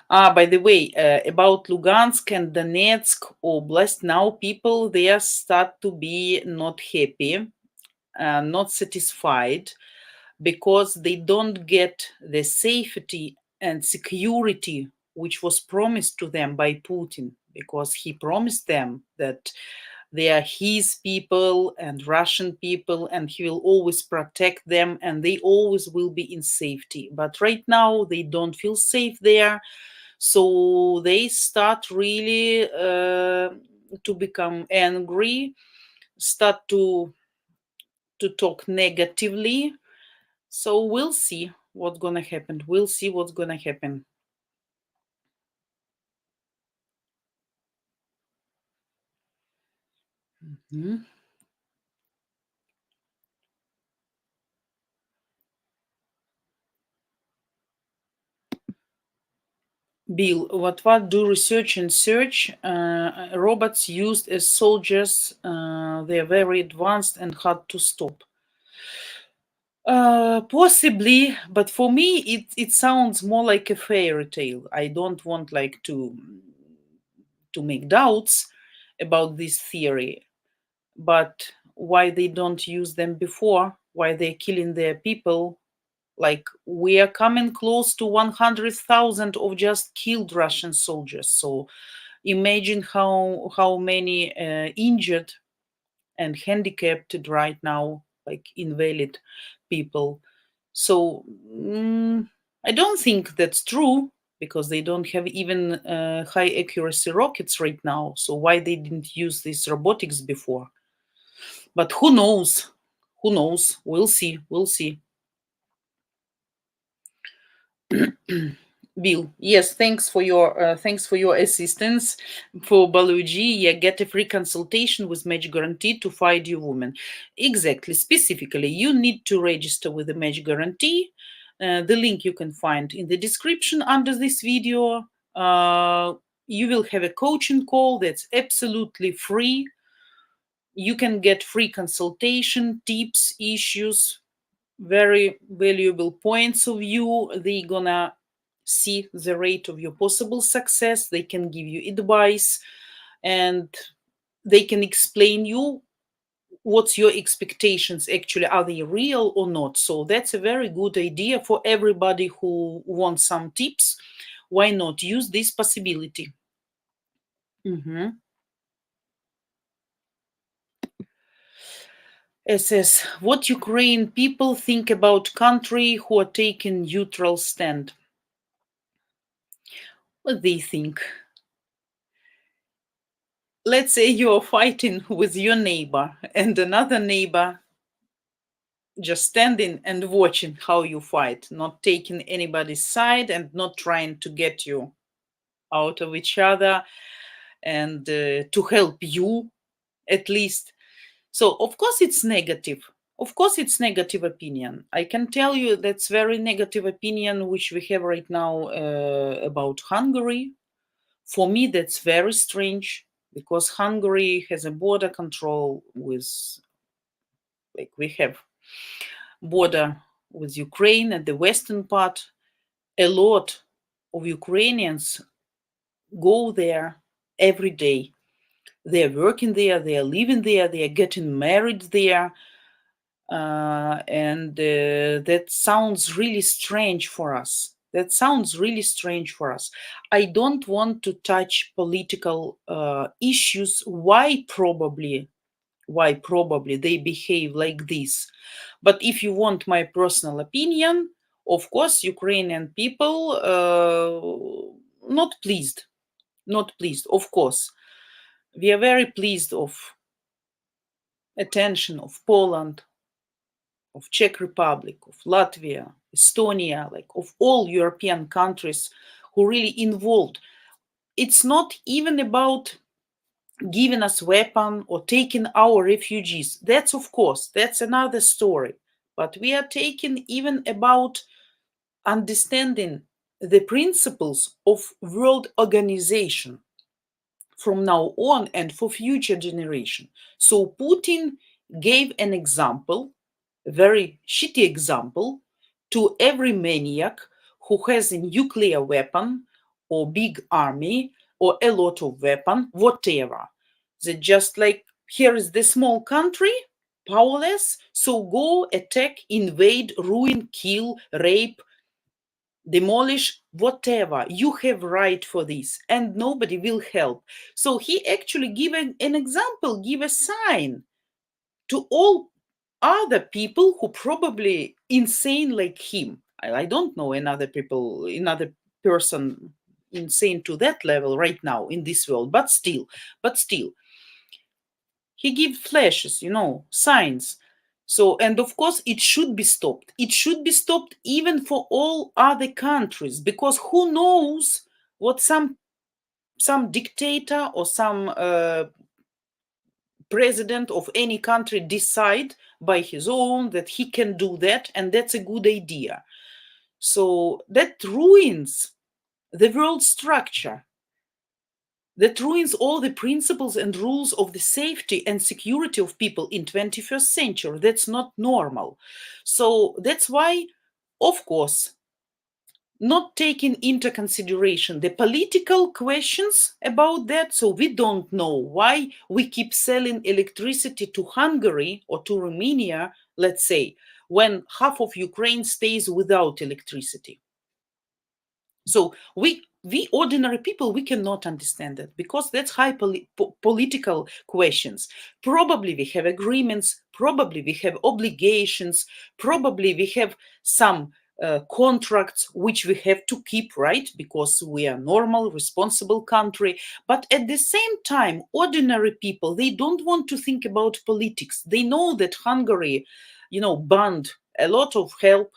By the way, about Lugansk and Donetsk Oblast, now people there start to be not happy, not satisfied, because they don't get the safety and security which was promised to them by Putin, because he promised them that they are his people and Russian people, and he will always protect them and they always will be in safety. But right now they don't feel safe there. So they start really to become angry, start to talk negatively. So we'll see what's gonna happen. We'll see what's gonna happen. Mhm. Bill, what do research and search robots used as soldiers? They are very advanced and hard to stop. Possibly, but for me, it sounds more like a fairy tale. I don't want like to make doubts about this theory, but why they don't use them before? Why they're killing their people? Like we are coming close to 100,000 of just killed Russian soldiers. So imagine how many injured and handicapped right now, like invalid people. So I don't think that's true because they don't have even high accuracy rockets right now. So why they didn't use this robotics before? But who knows? Who knows? We'll see. We'll see. Bill, yes, thanks for your assistance for Baluji. Yeah, get a free consultation with Match Guarantee to find your woman. Exactly, specifically, you need to register with the Match Guarantee. The link you can find in the description under this video. You will have a coaching call that's absolutely free. You can get free consultation, tips, issues, very valuable points of view. They're gonna see the rate of your possible success. They can give you advice and they can explain you what's your expectations actually, are they real or not. So that's a very good idea for everybody who wants some tips. Why not use this possibility? SS, what Ukraine people think about country who are taking neutral stand? What they think? Let's say you're fighting with your neighbor and another neighbor just standing and watching how you fight, not taking anybody's side and not trying to get you out of each other and to help you at least. So of course it's negative. Of course it's negative opinion. I can tell you that's very negative opinion which we have right now about Hungary. For me that's very strange because Hungary has a border control with, like, we have border with Ukraine and the western part. A lot of Ukrainians go there every day. They're working there, they are living there, they are getting married there. And that sounds really strange for us. That sounds really strange for us. I don't want to touch political issues. Why probably they behave like this. But if you want my personal opinion, of course, Ukrainian people not pleased. Not pleased, of course. We are very pleased of attention of Poland, of Czech Republic, of Latvia, Estonia, like of all European countries who really involved. It's not even about giving us weapon or taking our refugees. That's, of course, that's another story. But we are taking even about understanding the principles of world organization from now on and for future generation. So Putin gave an example, a very shitty example, to every maniac who has a nuclear weapon or big army or a lot of weapon, whatever. That just like, here is the small country, powerless, so go attack, invade, ruin, kill, rape, demolish, whatever. You have right for this and nobody will help. So he actually give an example, give a sign to all other people who probably insane like him. I don't know another person insane to that level right now in this world, but still, he give flashes, signs. So, and of course, it should be stopped. It should be stopped even for all other countries, because who knows what some dictator or some president of any country decide by his own that he can do that, and that's a good idea. So that ruins the world structure. That ruins all the principles and rules of the safety and security of people in 21st century. That's not normal. So that's why, of course, not taking into consideration the political questions about that. So we don't know why we keep selling electricity to Hungary or to Romania, let's say, when half of Ukraine stays without electricity. So we ordinary people, we cannot understand that, because that's high political questions. Probably we have agreements, probably we have obligations, probably we have some contracts which we have to keep, right? Because we are normal, responsible country. But at the same time, ordinary people, they don't want to think about politics. They know that Hungary, banned a lot of help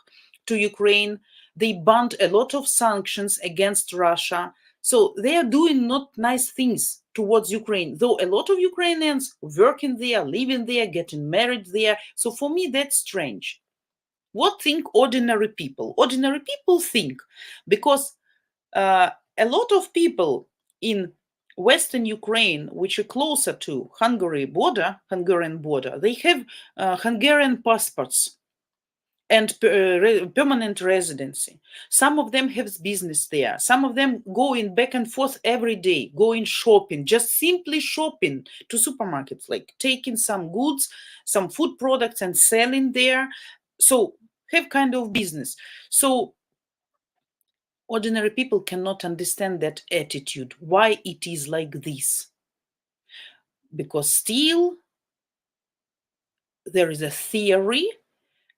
to Ukraine. They banned a lot of sanctions against Russia. So they are doing not nice things towards Ukraine, though a lot of Ukrainians working there, living there, getting married there. So for me, that's strange. What think ordinary people? Ordinary people think, because a lot of people in Western Ukraine, which are closer to Hungarian border, they have Hungarian passports and permanent residency. Some of them have business there. Some of them going back and forth every day, going shopping, just simply shopping to supermarkets, like taking some goods, some food products and selling there. So have kind of business. So ordinary people cannot understand that attitude, why it is like this. Because still there is a theory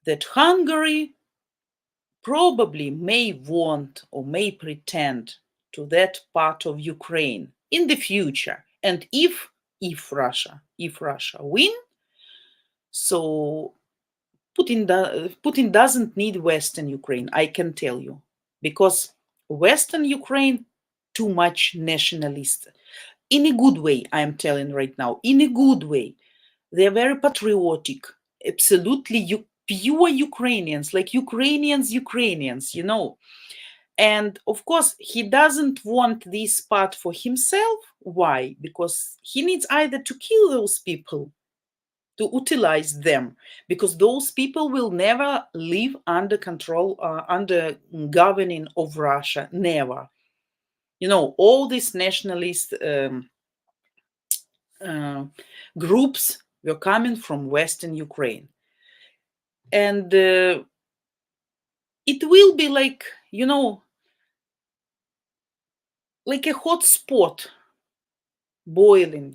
that Hungary probably may want or may pretend to that part of Ukraine in the future. And if Russia win, so Putin doesn't need Western Ukraine, I can tell you, because Western Ukraine too much nationalist. In a good way, I am telling right now, in a good way. They're very patriotic, absolutely pure Ukrainians, like Ukrainians, And of course, he doesn't want this part for himself. Why? Because he needs either to kill those people, to utilize them, because those people will never live under control, under governing of Russia, never. All these nationalist groups were coming from Western Ukraine. And it will be like, like a hot spot boiling,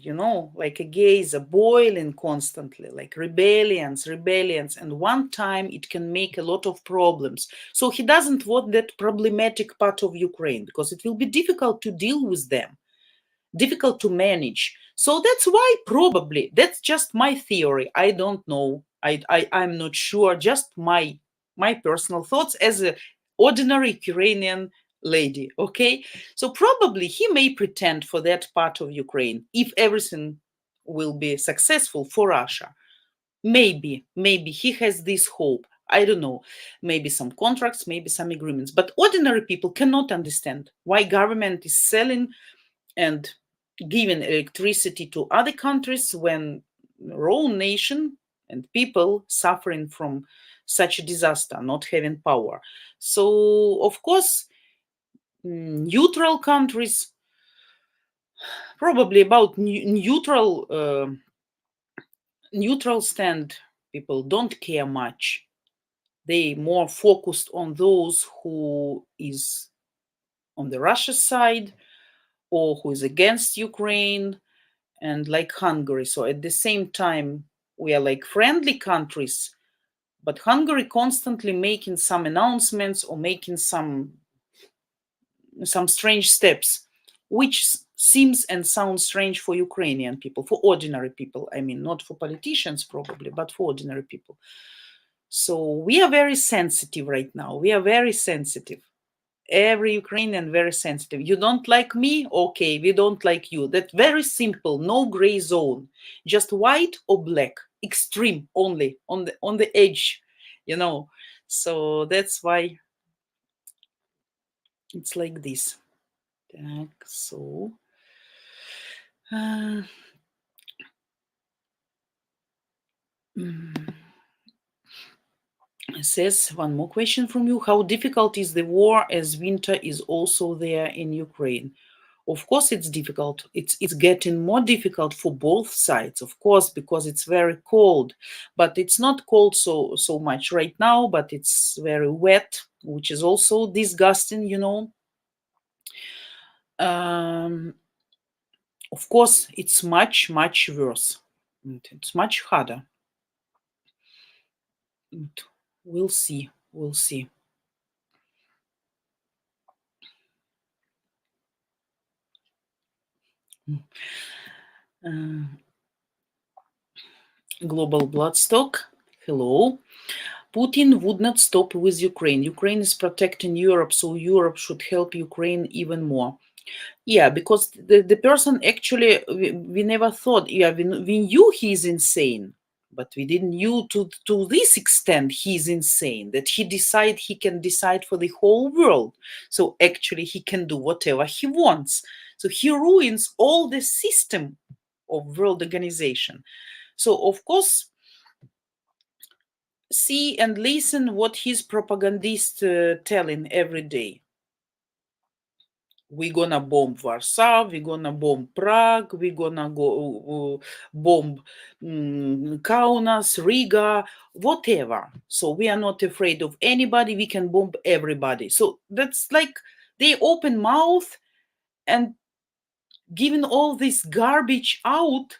like a geyser boiling constantly, like rebellions. And one time it can make a lot of problems. So he doesn't want that problematic part of Ukraine, because it will be difficult to deal with them, difficult to manage. So that's why, probably, that's just my theory. I don't know. I'm not sure. Just my personal thoughts as a ordinary Ukrainian lady. Okay, so probably he may pretend for that part of Ukraine if everything will be successful for Russia. Maybe he has this hope. I don't know. Maybe some contracts, maybe some agreements. But ordinary people cannot understand why government is selling and giving electricity to other countries when our own nation and people suffering from such a disaster, not having power. So, of course, neutral countries, probably about neutral stand people don't care much. They more focused on those who is on the Russia side or who is against Ukraine, and like Hungary. So at the same time, we are like friendly countries, but Hungary constantly making some announcements or making some strange steps, which seems and sounds strange for Ukrainian people, for ordinary people. I mean, not for politicians probably, but for ordinary people. So we are very sensitive right now. We are very sensitive. Every Ukrainian very sensitive. You don't like me? Okay, we don't like you. That's very simple. No gray zone. Just white or black. Extreme only on the edge, So that's why it's like this. So says one more question from you. How difficult is the war as winter is also there in Ukraine? Of course, it's difficult. It's getting more difficult for both sides, of course, because it's very cold. But it's not cold so much right now, but it's very wet, which is also disgusting, Of course, it's much, much worse. It's much harder. We'll see. We'll see. Global Bloodstock. Hello. Putin would not stop with Ukraine. Ukraine is protecting Europe, so Europe should help Ukraine even more. Yeah, because the person actually, we never thought, we knew he's insane, but we didn't knew to this extent he's insane, that he can decide for the whole world. So actually he can do whatever he wants. So he ruins all the system of world organization. So of course, see and listen what his propagandist telling every day. We're gonna bomb Warsaw, we're gonna bomb Prague, we're gonna go bomb Kaunas, Riga, whatever. So we are not afraid of anybody, we can bomb everybody. So that's like they open mouth and giving all this garbage out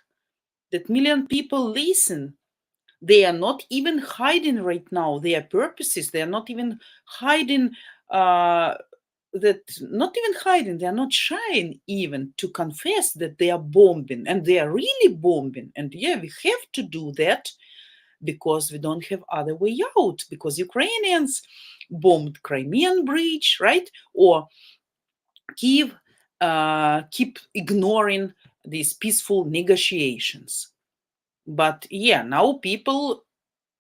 that million people listen. They are not even hiding right now their purposes. They are not even hiding they are not shying even to confess that they are bombing, and they are really bombing. And yeah, we have to do that because we don't have other way out, because Ukrainians bombed Crimean Bridge, right? Or Kiev keep ignoring these peaceful negotiations. But yeah, now people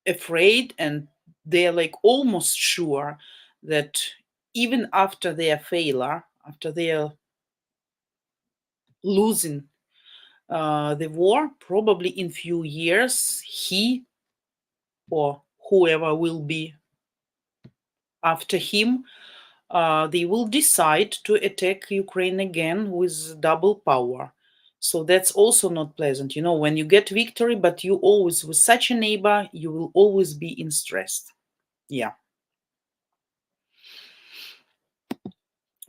afraid, and they're like almost sure that even after their failure, after they're losing the war, probably in few years, he or whoever will be after him, they will decide to attack Ukraine again with double power. So that's also not pleasant. When you get victory, but you always, with such a neighbor, you will always be in stress. Yeah.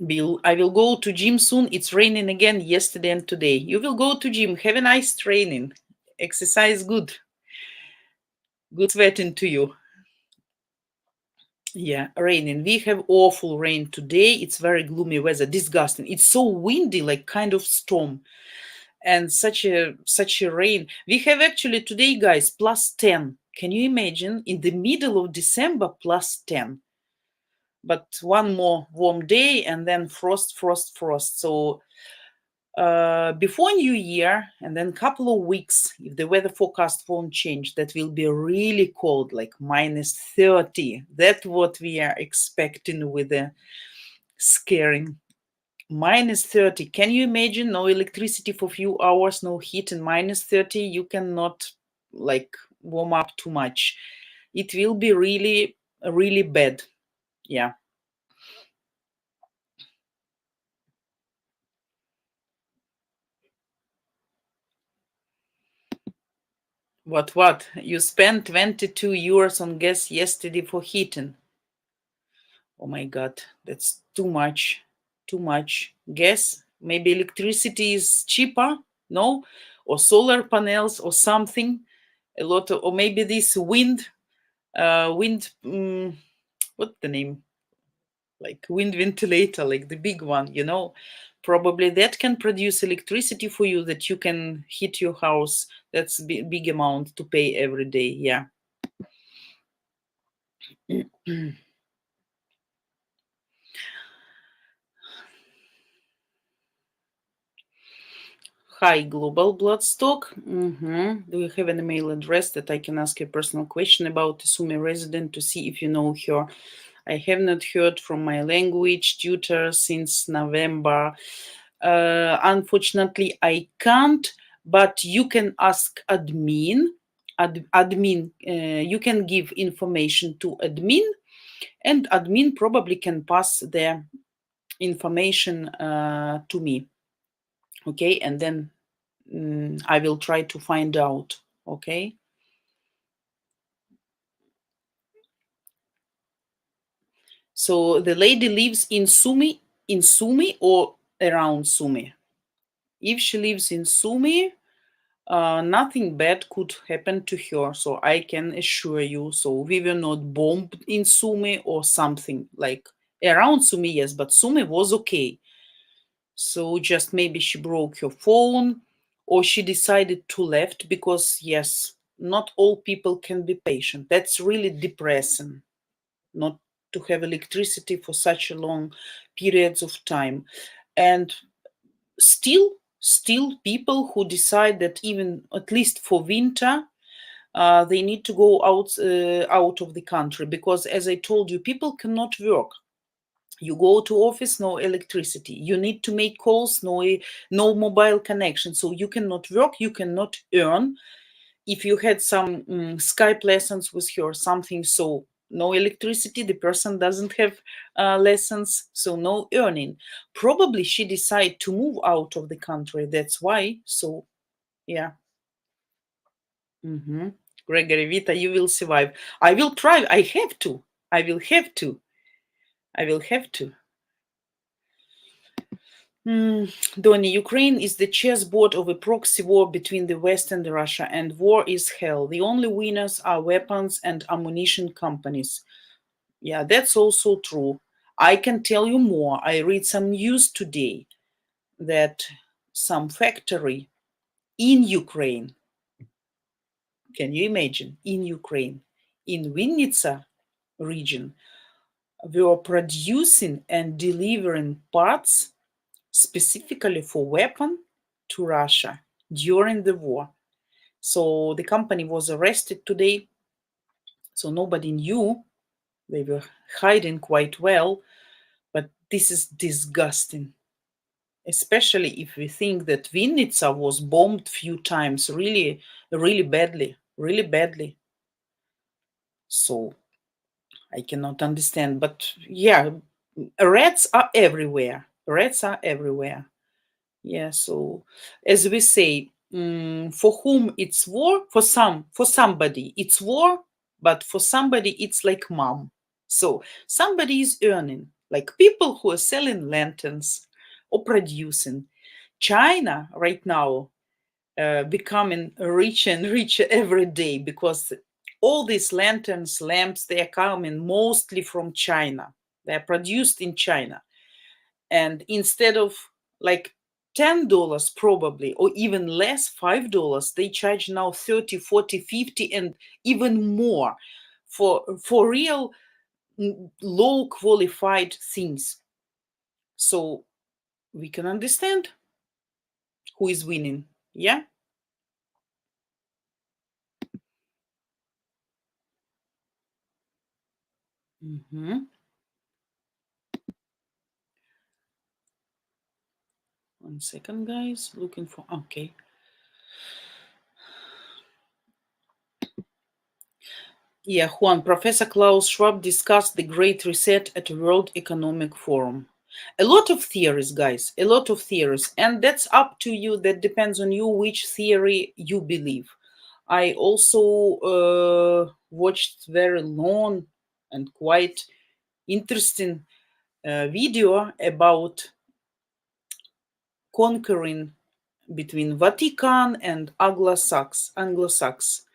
Bill, I will go to gym soon. It's raining again yesterday and today. You will go to gym. Have a nice training. Exercise good. Good sweating to you. Yeah, raining. We have awful rain today. It's very gloomy weather. Disgusting. It's so windy, like kind of storm. And such a rain. We have actually today, guys, +10. Can you imagine? In the middle of December, plus 10. But one more warm day and then frost. So before New Year and then couple of weeks, if the weather forecast won't change, that will be really cold, like minus 30. That's what we are expecting with the scaring. Minus 30. Can you imagine? No electricity for a few hours, no heat, and minus 30. You cannot like warm up too much. It will be really, really bad. Yeah. What? You spent 22 euros on gas yesterday for heating. Oh my God, that's too much. Too much. Gas? Maybe electricity is cheaper? No? Or solar panels or something? A lot of, or maybe this wind, what's the name? Like wind ventilator, like the big one, probably that can produce electricity for you that you can heat your house. That's big amount to pay every day. Yeah. Hi, Global Bloodstock. Do you have an email address that I can ask a personal question about Sumi resident to see if you know her? I have not heard from my language tutor since November. Unfortunately, I can't, but you can ask admin. You can give information to admin, and admin probably can pass their information to me. Okay, and then I will try to find out. Okay. So the lady lives in Sumi or around Sumi. If she lives in Sumi, nothing bad could happen to her. So I can assure you. So we were not bombed in Sumi or something like around Sumi, yes, but Sumi was okay. So just maybe she broke her phone or she decided to left because, yes, not all people can be patient. That's really depressing, not to have electricity for such a long periods of time. And still people who decide that even at least for winter, they need to go out of the country because, as I told you, people cannot work. You go to office, no electricity. You need to make calls, no mobile connection. So you cannot work, you cannot earn. If you had some Skype lessons with her or something, so no electricity, the person doesn't have lessons, so no earning. Probably she decided to move out of the country. That's why. So, yeah. Gregory Vita, you will survive. I will try. I have to. I will have to. Donny, Ukraine is the chessboard of a proxy war between the West and Russia, and war is hell. The only winners are weapons and ammunition companies. Yeah, that's also true. I can tell you more. I read some news today that some factory in Ukraine, can you imagine, in Ukraine, in Vinnytsia region, were producing and delivering parts specifically for weapon to Russia during the war. So the company was arrested today. So nobody knew. They were hiding quite well. But this is disgusting. Especially if we think that Vinnytsia was bombed few times, really, really badly. So I cannot understand. But yeah, rats are everywhere. Yeah, so as we say, for whom it's war, for somebody it's war, but for somebody it's like mom. So somebody is earning, like people who are selling lanterns or producing. China right now becoming richer and richer every day because all these lanterns, lamps, they are coming mostly from China. They are produced in China. And instead of like $10 probably, or even less, $5, they charge now 30, 40, 50, and even more for real low qualified things. So we can understand who is winning. Yeah. Mm-hmm. 1 second, guys. Looking for, okay. Yeah, Juan, Professor Klaus Schwab discussed the Great Reset at World Economic Forum. A lot of theories, guys, a lot of theories. And that's up to you. That depends on you which theory you believe. I also watched very long and quite interesting video about conquering between Vatican and Anglo-Saxons.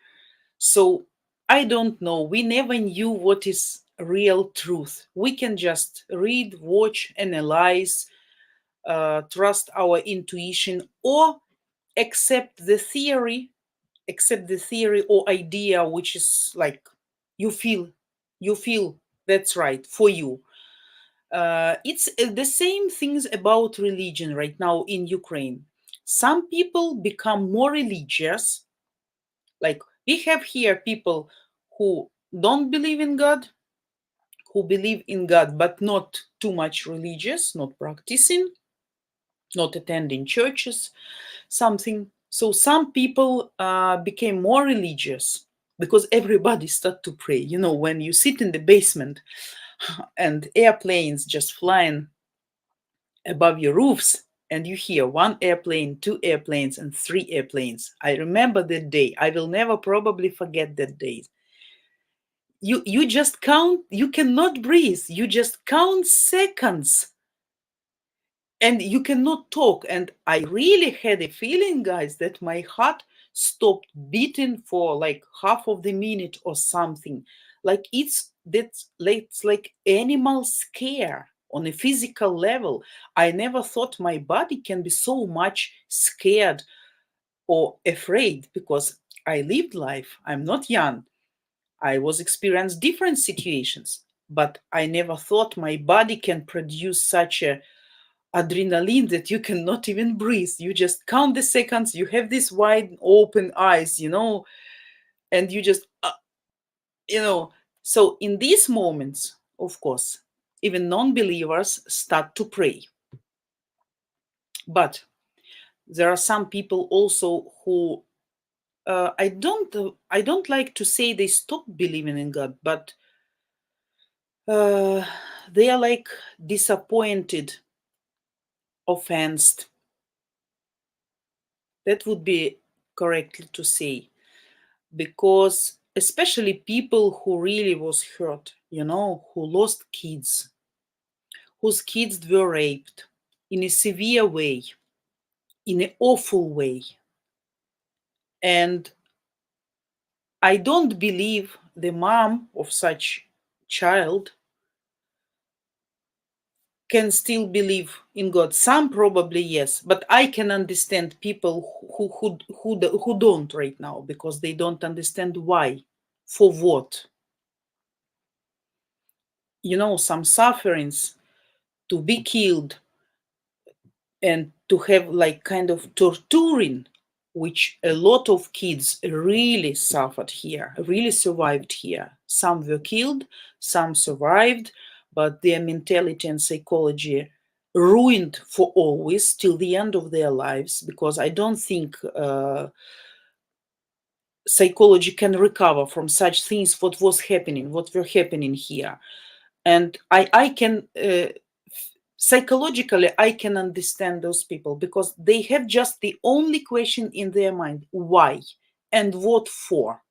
So I don't know. We never knew what is real truth. We can just read, watch, analyze, trust our intuition, or accept the theory or idea which is like you feel that's right for you. It's the same things about religion right now in Ukraine. Some people become more religious. Like we have here people who don't believe in God, who believe in God but not too much religious, not practicing, not attending churches, something. So some people became more religious because everybody started to pray. You know, when you sit in the basement and airplanes just flying above your roofs and you hear 1 airplane, 2 airplanes, and 3 airplanes. I remember that day. I will never probably forget that day. You just count, you cannot breathe. You just count seconds and you cannot talk. And I really had a feeling, guys, that my heart stopped beating for like half of the minute or something. Like it's like animal scare on a physical level. I never thought my body can be so much scared or afraid because I lived life. I'm not young. I was experienced different situations, but I never thought my body can produce such a adrenaline that you cannot even breathe. You just count the seconds, you have these wide open eyes, you know, and you just, you know. So in these moments, of course, even non-believers start to pray. But there are some people also who I don't like to say they stop believing in God, but they are like disappointed, offended. That would be correctly to say, because especially people who really was hurt, you know, who lost kids, whose kids were raped in a severe way, in an awful way. And I don't believe the mom of such child can still believe in God. Some probably yes, but I can understand people who don't right now because they don't understand why, for what. You know, some sufferings to be killed and to have like kind of torturing, which a lot of kids really suffered here, really survived here. Some were killed, some survived, but their mentality and psychology ruined for always till the end of their lives, because I don't think psychology can recover from such things, what were happening here. And I can psychologically I can understand those people because they have just the only question in their mind: why and what for.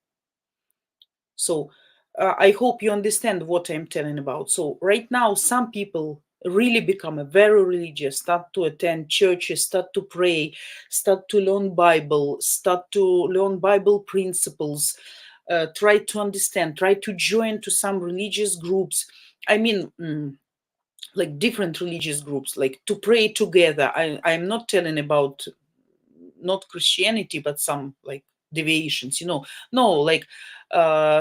So I hope you understand what I'm telling about. So right now some people really become a very religious, start to attend churches, start to pray, start to learn Bible, start to learn Bible principles, try to understand, try to join to some religious groups. I mean, like different religious groups, like to pray together. I'm not telling about not Christianity, but some like deviations, No, like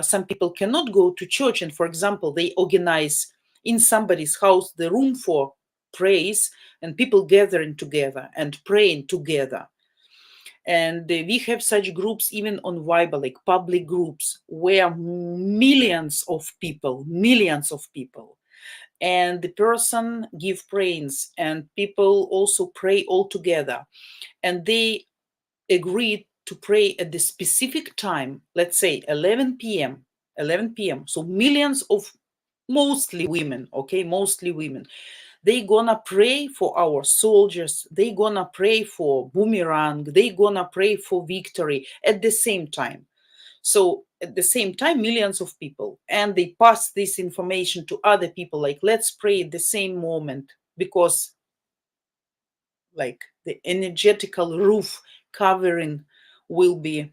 some people cannot go to church, and for example, they organize in somebody's house the room for praise, and people gathering together and praying together. And we have such groups even on Viber, like public groups, where millions of people, and the person give prayers, and people also pray all together, and they agreed to pray at the specific time, let's say 11 p.m. 11 p.m. So millions of mostly women, okay, mostly women, they gonna pray for our soldiers, they gonna pray for boomerang, they gonna pray for victory at the same time. So at the same time, millions of people, and they pass this information to other people, like let's pray at the same moment, because like the energetical roof covering will be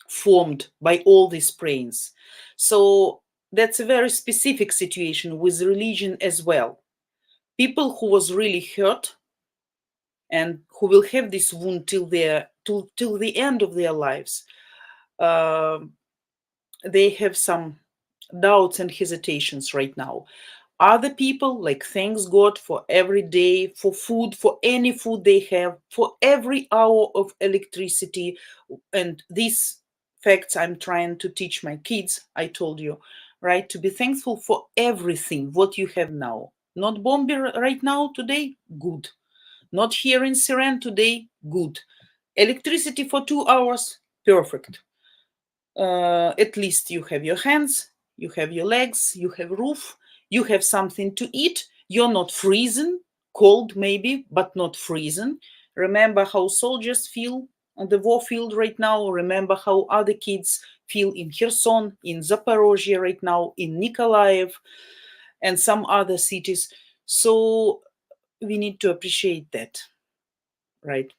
formed by all these prayings. So that's a very specific situation with religion as well. People who was really hurt and who will have this wound till the end of their lives, uh, they have some doubts and hesitations right now. Other people, like, thanks God for every day, for food, for any food they have, for every hour of electricity. And these facts I'm trying to teach my kids, I told you, right? To be thankful for everything, what you have now. Not bombing right now, today, good. Not hearing siren today, good. Electricity for 2 hours, perfect. At least you have your hands, you have your legs, you have roof, you have something to eat. You're not freezing, cold maybe, but not freezing. Remember how soldiers feel on the war field right now. Remember how other kids feel in Kherson, in Zaporozhye right now, in Nikolaev, and some other cities. So we need to appreciate that, right?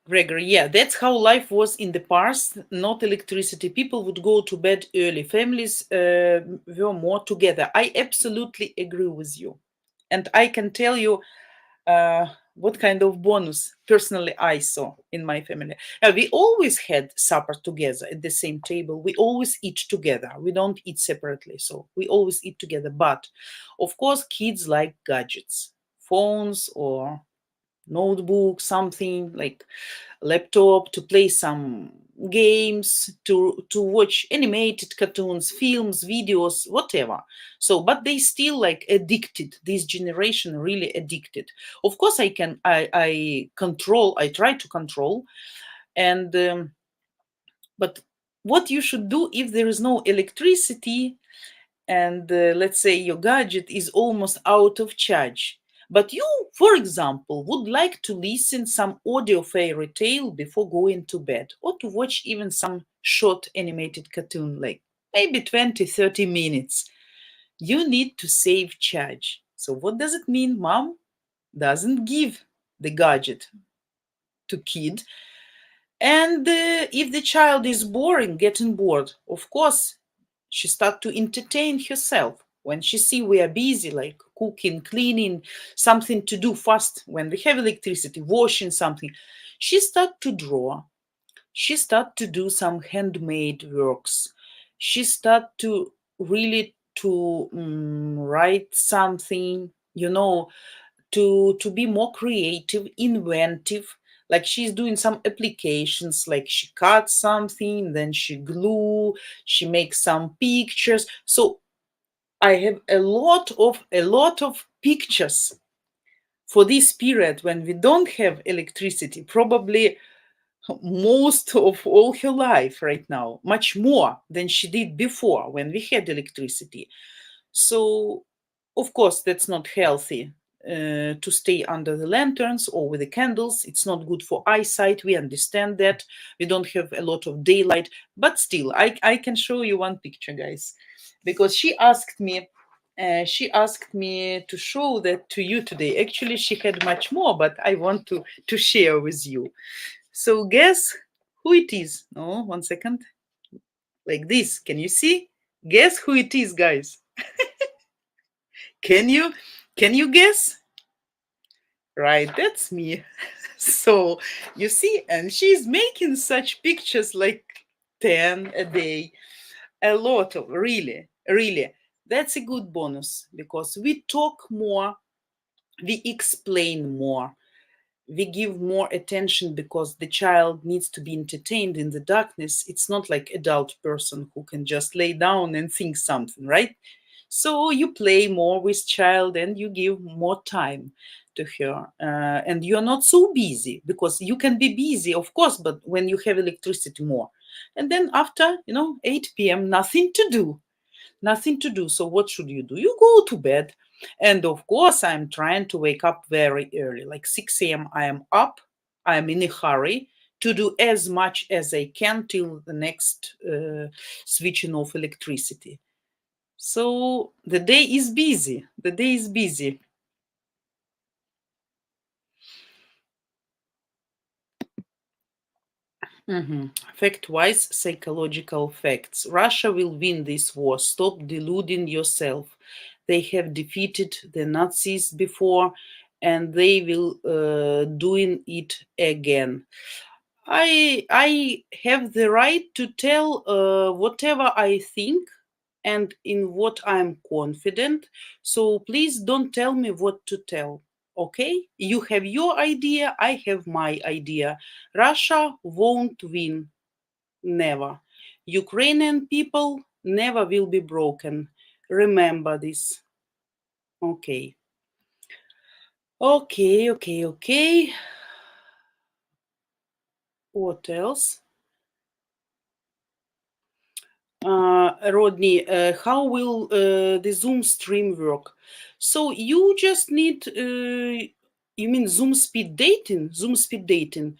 Gregory, yeah, that's how life was in the past. Not electricity. People would go to bed early. Families were more together. I absolutely agree with you. And I can tell you what kind of bonus personally I saw in my family. We always had supper together at the same table. We always eat together. We don't eat separately. So we always eat together. But of course, kids like gadgets, phones or notebook, something like laptop, to play some games, to watch animated cartoons, films, videos, whatever. So but they still like addicted, this generation really addicted. Of course I try to control. And but what you should do if there is no electricity, and let's say your gadget is almost out of charge, but you, for example, would like to listen some audio fairy tale before going to bed, or to watch even some short animated cartoon, like maybe 20-30 minutes, you need to save charge. So what does it mean? Mom doesn't give the gadget to kid, and if the child is getting bored, of course she start to entertain herself. When she see we are busy, like cooking, cleaning, something to do fast, when we have electricity, washing something, she start to draw. She start to do some handmade works. She start to really to write something, to be more creative, inventive. Like she's doing some applications, like she cuts something, then she glue, she makes some pictures. So I have a lot of pictures for this period when we don't have electricity, probably most of all her life right now, much more than she did before when we had electricity. So, of course, that's not healthy to stay under the lanterns or with the candles. It's not good for eyesight. We understand that. We don't have a lot of daylight. But still, I can show you one picture, guys, because she asked me. She asked me to show that to you today. Actually, she had much more, but I want to share with you. So guess who it is? No, 1 second. Like this. Can you see? Guess who it is, guys? Can you guess? Right, that's me. So you see, and she's making such pictures like 10 a day, a lot of, really, really. That's a good bonus because we talk more, we explain more, we give more attention because the child needs to be entertained in the darkness. It's not like adult person who can just lay down and think something, right? So you play more with child and you give more time to her, and you're not so busy because you can be busy, of course, but when you have electricity more. And then after 8 p.m., nothing to do, nothing to do. So what should you do? You go to bed. And of course, I'm trying to wake up very early, like 6 a.m. I am up. I'm in a hurry to do as much as I can till the next switching off electricity. So the day is busy. The day is busy. Fact-wise, psychological facts. Russia will win this war. Stop deluding yourself. They have defeated the Nazis before, and they will doing it again. I have the right to tell whatever I think and in what I'm confident. So please don't tell me what to tell. Okay? You have your idea, I have my idea. Russia won't win. Never. Ukrainian people never will be broken. Remember this. Okay. Okay. What else? Rodney, how will the Zoom stream work? So you just need, you mean Zoom speed dating? Zoom speed dating.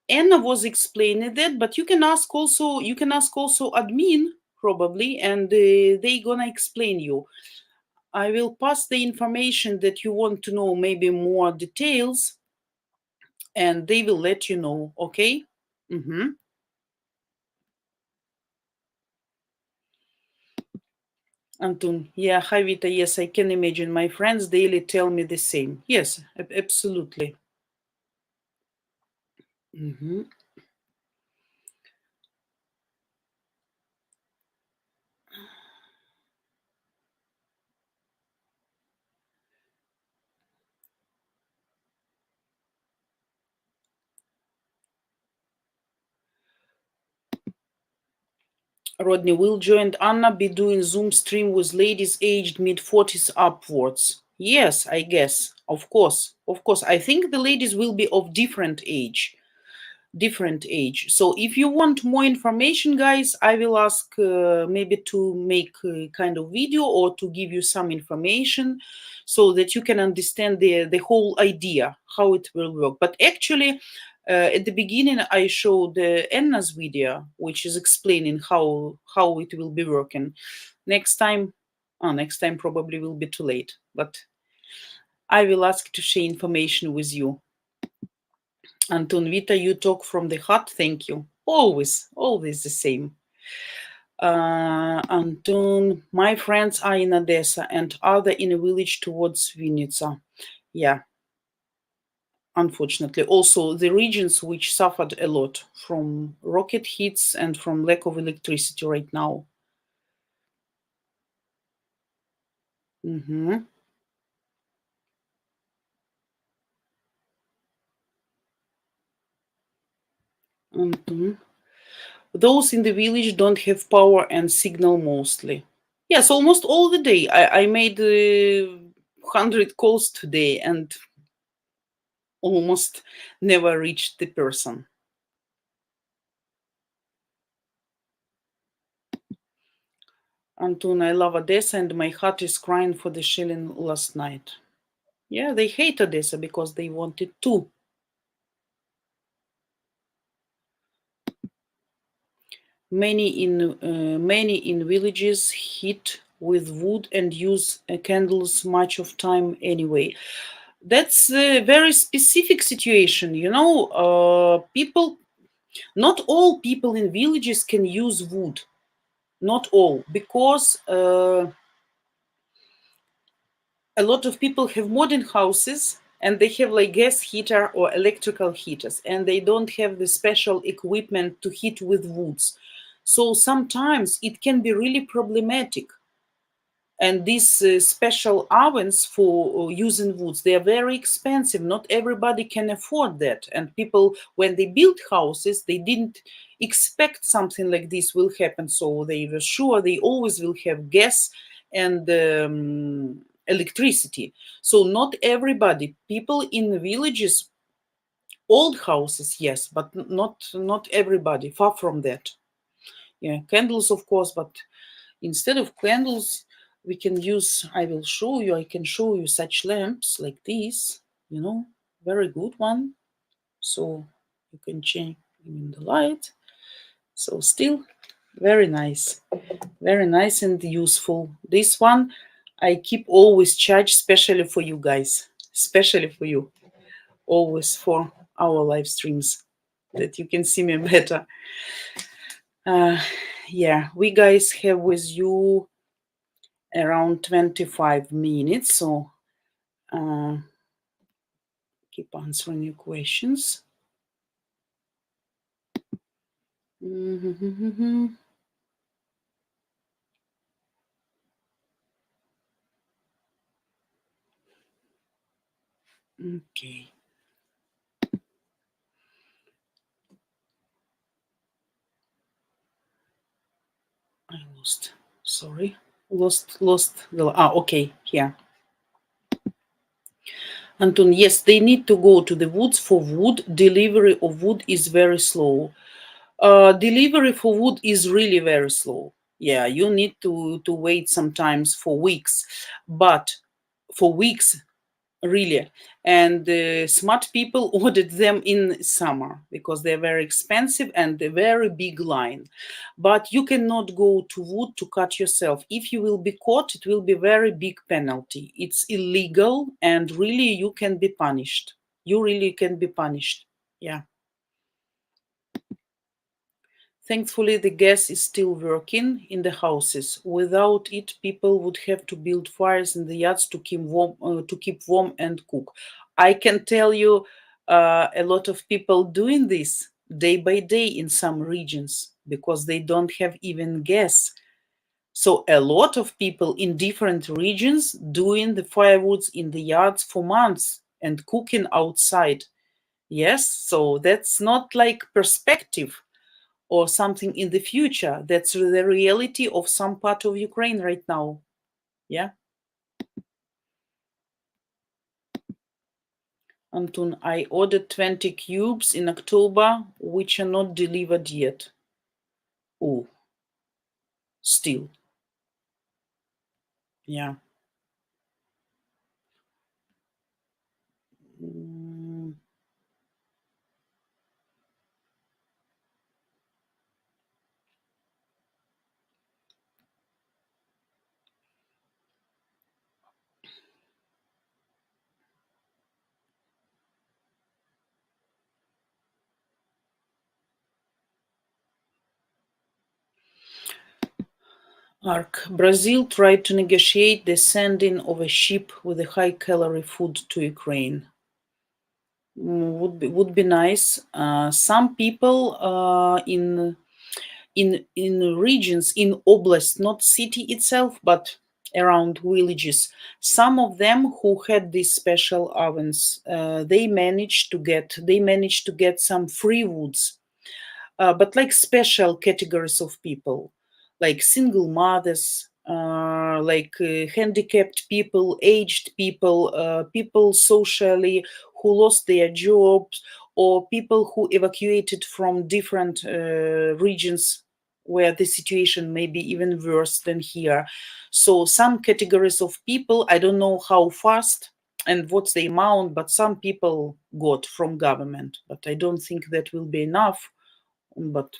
Anna was explaining that, but you can ask also admin probably, and they gonna explain you. I will pass the information that you want to know, maybe more details, and they will let you know. Okay. Anton, yeah, hi Vita. Yes, I can imagine. My friends daily tell me the same. Yes, absolutely. Rodney, will Joe and Anna be doing Zoom stream with ladies aged mid-40s upwards? Yes, I guess. Of course. Of course. I think the ladies will be of different age. So if you want more information, guys, I will ask maybe to make a kind of video or to give you some information so that you can understand the whole idea, how it will work. But actually, at the beginning, I showed Anna's video, which is explaining how it will be working. Next time probably will be too late, but I will ask to share information with you. Anton, Vita, you talk from the heart. Thank you. Always the same. Anton, my friends are in Odessa and other in a village towards Vinnytsia. Yeah. Unfortunately, also the regions which suffered a lot from rocket hits and from lack of electricity right now. Those in the village don't have power and signal mostly. Yes, almost all the day. I made 100 calls today and almost never reached the person. Anton, I love Odessa and my heart is crying for the shelling last night. Yeah, they hate Odessa because they wanted to. Many in villages heat with wood and use candles much of time anyway. That's a very specific situation. People, not all people in villages can use wood. not all, because a lot of people have modern houses and they have like gas heater or electrical heaters, and they don't have the special equipment to heat with woods. So sometimes it can be really problematic. And these special ovens for using woods, they are very expensive. Not everybody can afford that. And people, when they built houses, they didn't expect something like this will happen. So they were sure they always will have gas and electricity. So not everybody, people in the villages, old houses, yes, but not everybody, far from that. Yeah, candles, of course, but instead of candles, we can use, I can show you such lamps like this, very good one. So you can change the light. So still very nice and useful. This one I keep always charged, especially for you guys, especially for you, always for our live streams, that you can see me better. Yeah, we guys have with you around 25 minutes, so keep answering your questions. Okay. I lost. Sorry. Lost the. Okay. Here. Anton, yes, they need to go to the woods for wood. Delivery of wood is very slow. Delivery for wood is really very slow. Yeah, you need to wait sometimes for weeks, but for weeks, really. And smart people ordered them in summer because they're very expensive and a very big line. But you cannot go to wood to cut yourself. If you will be caught, it will be very big penalty. It's illegal, and really you can be punished. You really can be punished. Yeah. Thankfully, the gas is still working in the houses. Without it, people would have to build fires in the yards to keep warm and cook. I can tell you, a lot of people doing this day by day in some regions because they don't have even gas. So a lot of people in different regions doing the firewoods in the yards for months and cooking outside. Yes, so that's not like perspective or something in the future. That's the reality of some part of Ukraine right now. Yeah. Anton, I ordered 20 cubes in October, which are not delivered yet. Oh, still. Yeah. Ark, Brazil tried to negotiate the sending of a ship with a high-calorie food to Ukraine. Would be nice. Some people in regions, in oblast, not city itself, but around villages, some of them who had these special ovens, they managed to get some free woods, but like special categories of people, like single mothers, handicapped people, aged people, people socially who lost their jobs, or people who evacuated from different regions where the situation may be even worse than here. So some categories of people, I don't know how fast and what's the amount, but some people got from government, but I don't think that will be enough. But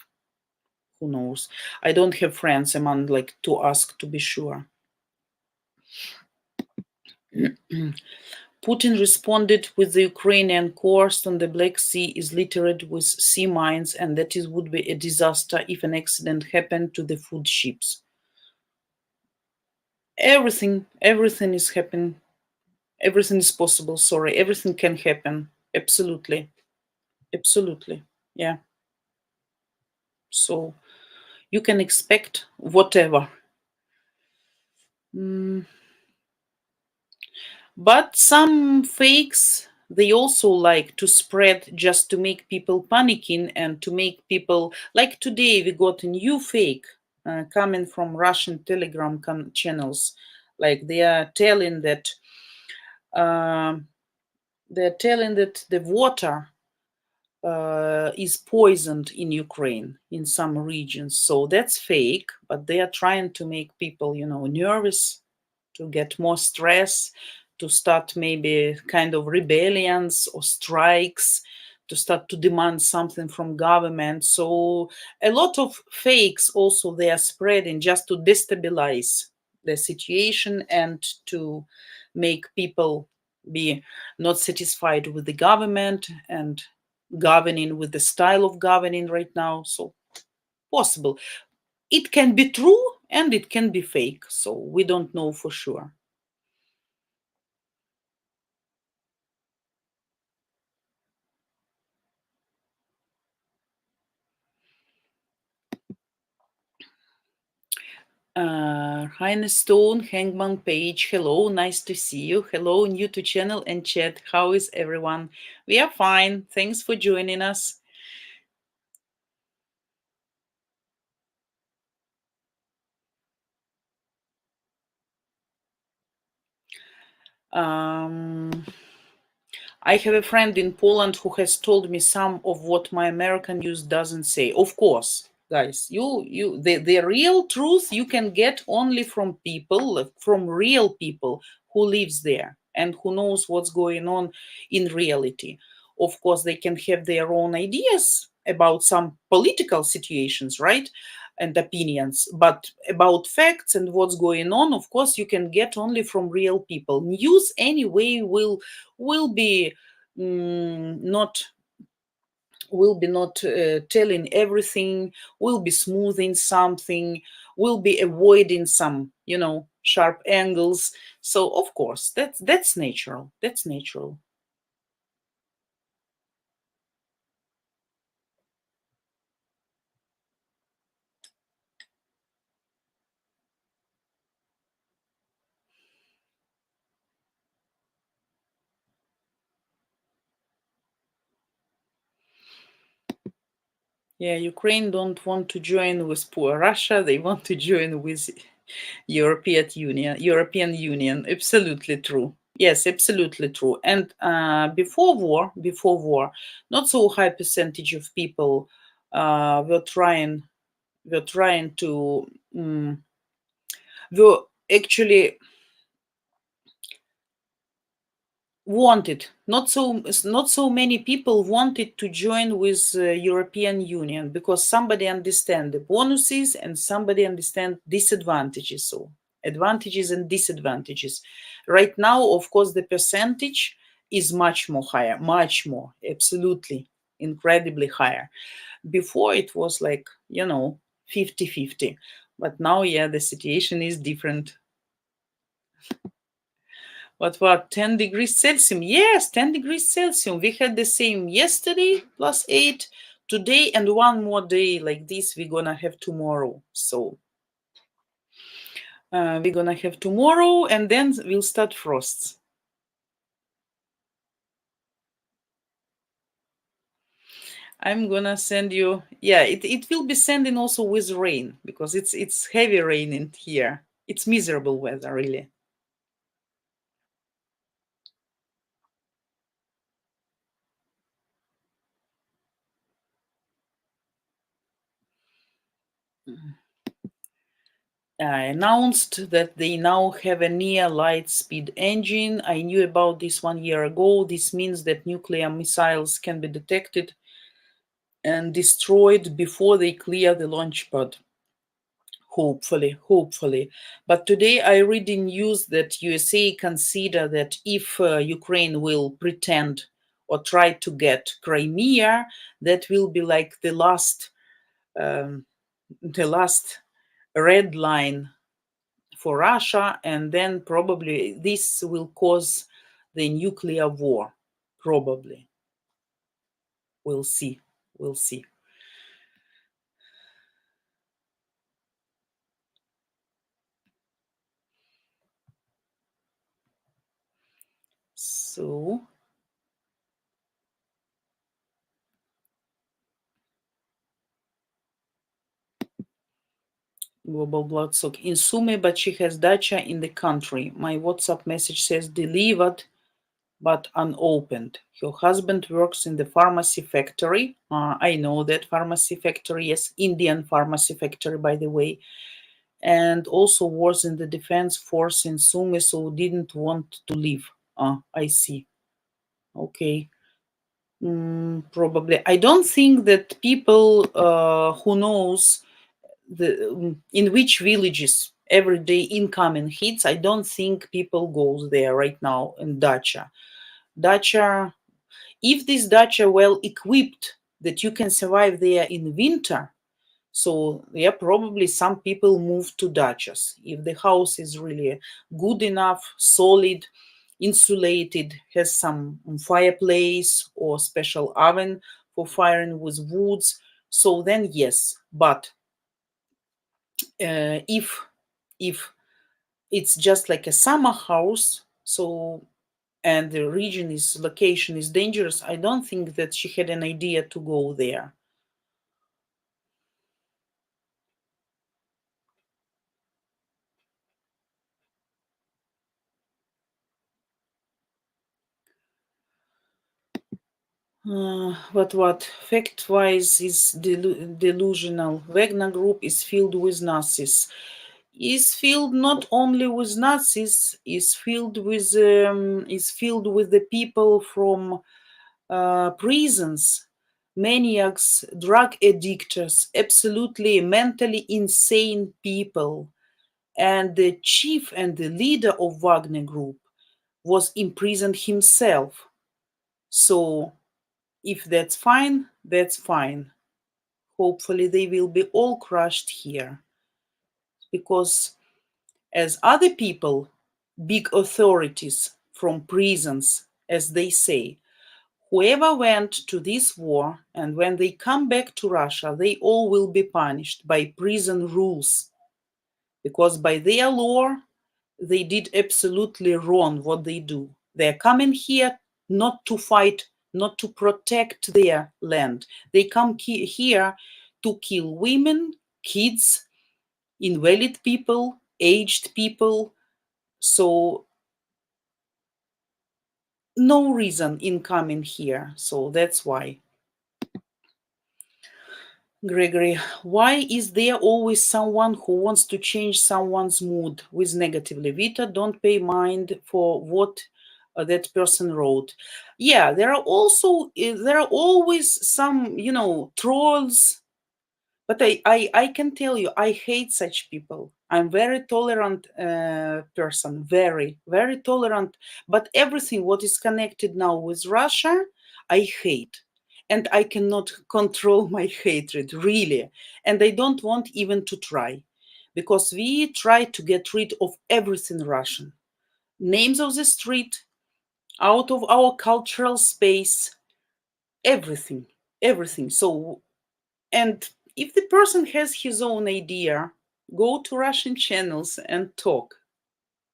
who knows? I don't have friends among to ask to be sure. Putin responded with the Ukrainian coast on the Black Sea is littered with sea mines, and that it would be a disaster if an accident happened to the food ships. Everything is happening. Everything is possible. Sorry, everything can happen. Absolutely. Yeah. So you can expect whatever. But some fakes, they also like to spread just to make people panicking and to make people, like today we got a new fake coming from Russian Telegram channels. Like they are telling that the water is poisoned in Ukraine in some regions. So that's fake, but they are trying to make people, nervous, to get more stress, to start maybe kind of rebellions or strikes, to start to demand something from government. So a lot of fakes also they are spreading just to destabilize the situation and to make people be not satisfied with the government and governing with the style of governing right now. So possible. It can be true and it can be fake. So we don't know for sure. Heine Stone, Hangman Page, hello, nice to see you. Hello, new to channel and chat. How is everyone? We are fine. Thanks for joining us. I have a friend in Poland who has told me some of what my American news doesn't say. Of course, guys, the real truth you can get only from people, from real people who lives there and who knows what's going on in reality. Of course, they can have their own ideas about some political situations, right? And opinions, but about facts and what's going on, of course, you can get only from real people. News anyway will be not telling everything, will be smoothing something, will be avoiding some sharp angles. So of course that's natural. Yeah, Ukraine don't want to join with poor Russia, they want to join with European Union. Absolutely true. Yes, absolutely true. And before war, not so high percentage of people were trying to were actually wanted, not so many people wanted to join with European Union because somebody understand the bonuses and somebody understand disadvantages. So advantages and disadvantages. Right now, of course, the percentage is much more higher, much more, absolutely incredibly higher. Before it was like 50-50, but now, yeah, the situation is different. What, 10 degrees Celsius? Yes, 10 degrees Celsius. We had the same yesterday, +8, today, and one more day like this we're gonna have tomorrow. So we're gonna have tomorrow, and then we'll start frosts. I'm gonna send you. Yeah, it will be sending also with rain because it's heavy rain in here. It's miserable weather, really. Announced that they now have a near light speed engine. I knew about this 1 year ago. This means that nuclear missiles can be detected and destroyed before they clear the launch pad. Hopefully. But today I read in news that USA consider that if Ukraine will pretend or try to get Crimea, that will be like um, the last red line for Russia, and then probably this will cause the nuclear war. Probably. We'll see. So, Global Bloodstock in Sumy, but she has dacha in the country. My WhatsApp message says delivered but unopened. Her husband works in the pharmacy factory. I know that pharmacy factory, yes, Indian pharmacy factory, by the way, and also was in the defense force in Sumy, so didn't want to leave. I see. Okay. Probably. I don't think that people who knows in which villages every day incoming hits, I don't think people goes there right now in dacha. If this dacha well equipped that you can survive there in winter, so yeah, probably some people move to dachas. If the house is really good enough, solid, insulated, has some fireplace or special oven for firing with woods, so then yes. But if it's just like a summer house, so and the location is dangerous, I don't think that she had an idea to go there. What fact-wise is delusional. Wagner Group is filled with Nazis. Is filled not only with Nazis, is filled with the people from prisons, maniacs, drug addicts, absolutely mentally insane people. And the chief and the leader of Wagner Group was imprisoned himself. So if that's fine, that's fine. Hopefully they will be all crushed here. Because as other people, big authorities from prisons, as they say, whoever went to this war and when they come back to Russia, they all will be punished by prison rules. Because by their law, they did absolutely wrong what they do. They're coming here not to fight, not to protect their land. They come here to kill women, kids, invalid people, aged people. So no reason in coming here. So that's why. Gregory, why is there always someone who wants to change someone's mood with negatively? Vita, don't pay mind for what that person wrote. Yeah, there are always some, trolls. But I can tell you, I hate such people. I'm very tolerant person, very, very tolerant. But everything what is connected now with Russia, I hate. And I cannot control my hatred, really. And I don't want even to try. Because we try to get rid of everything Russian. Names of the street, out of our cultural space, everything. So, and if the person has his own idea, go to Russian channels and talk.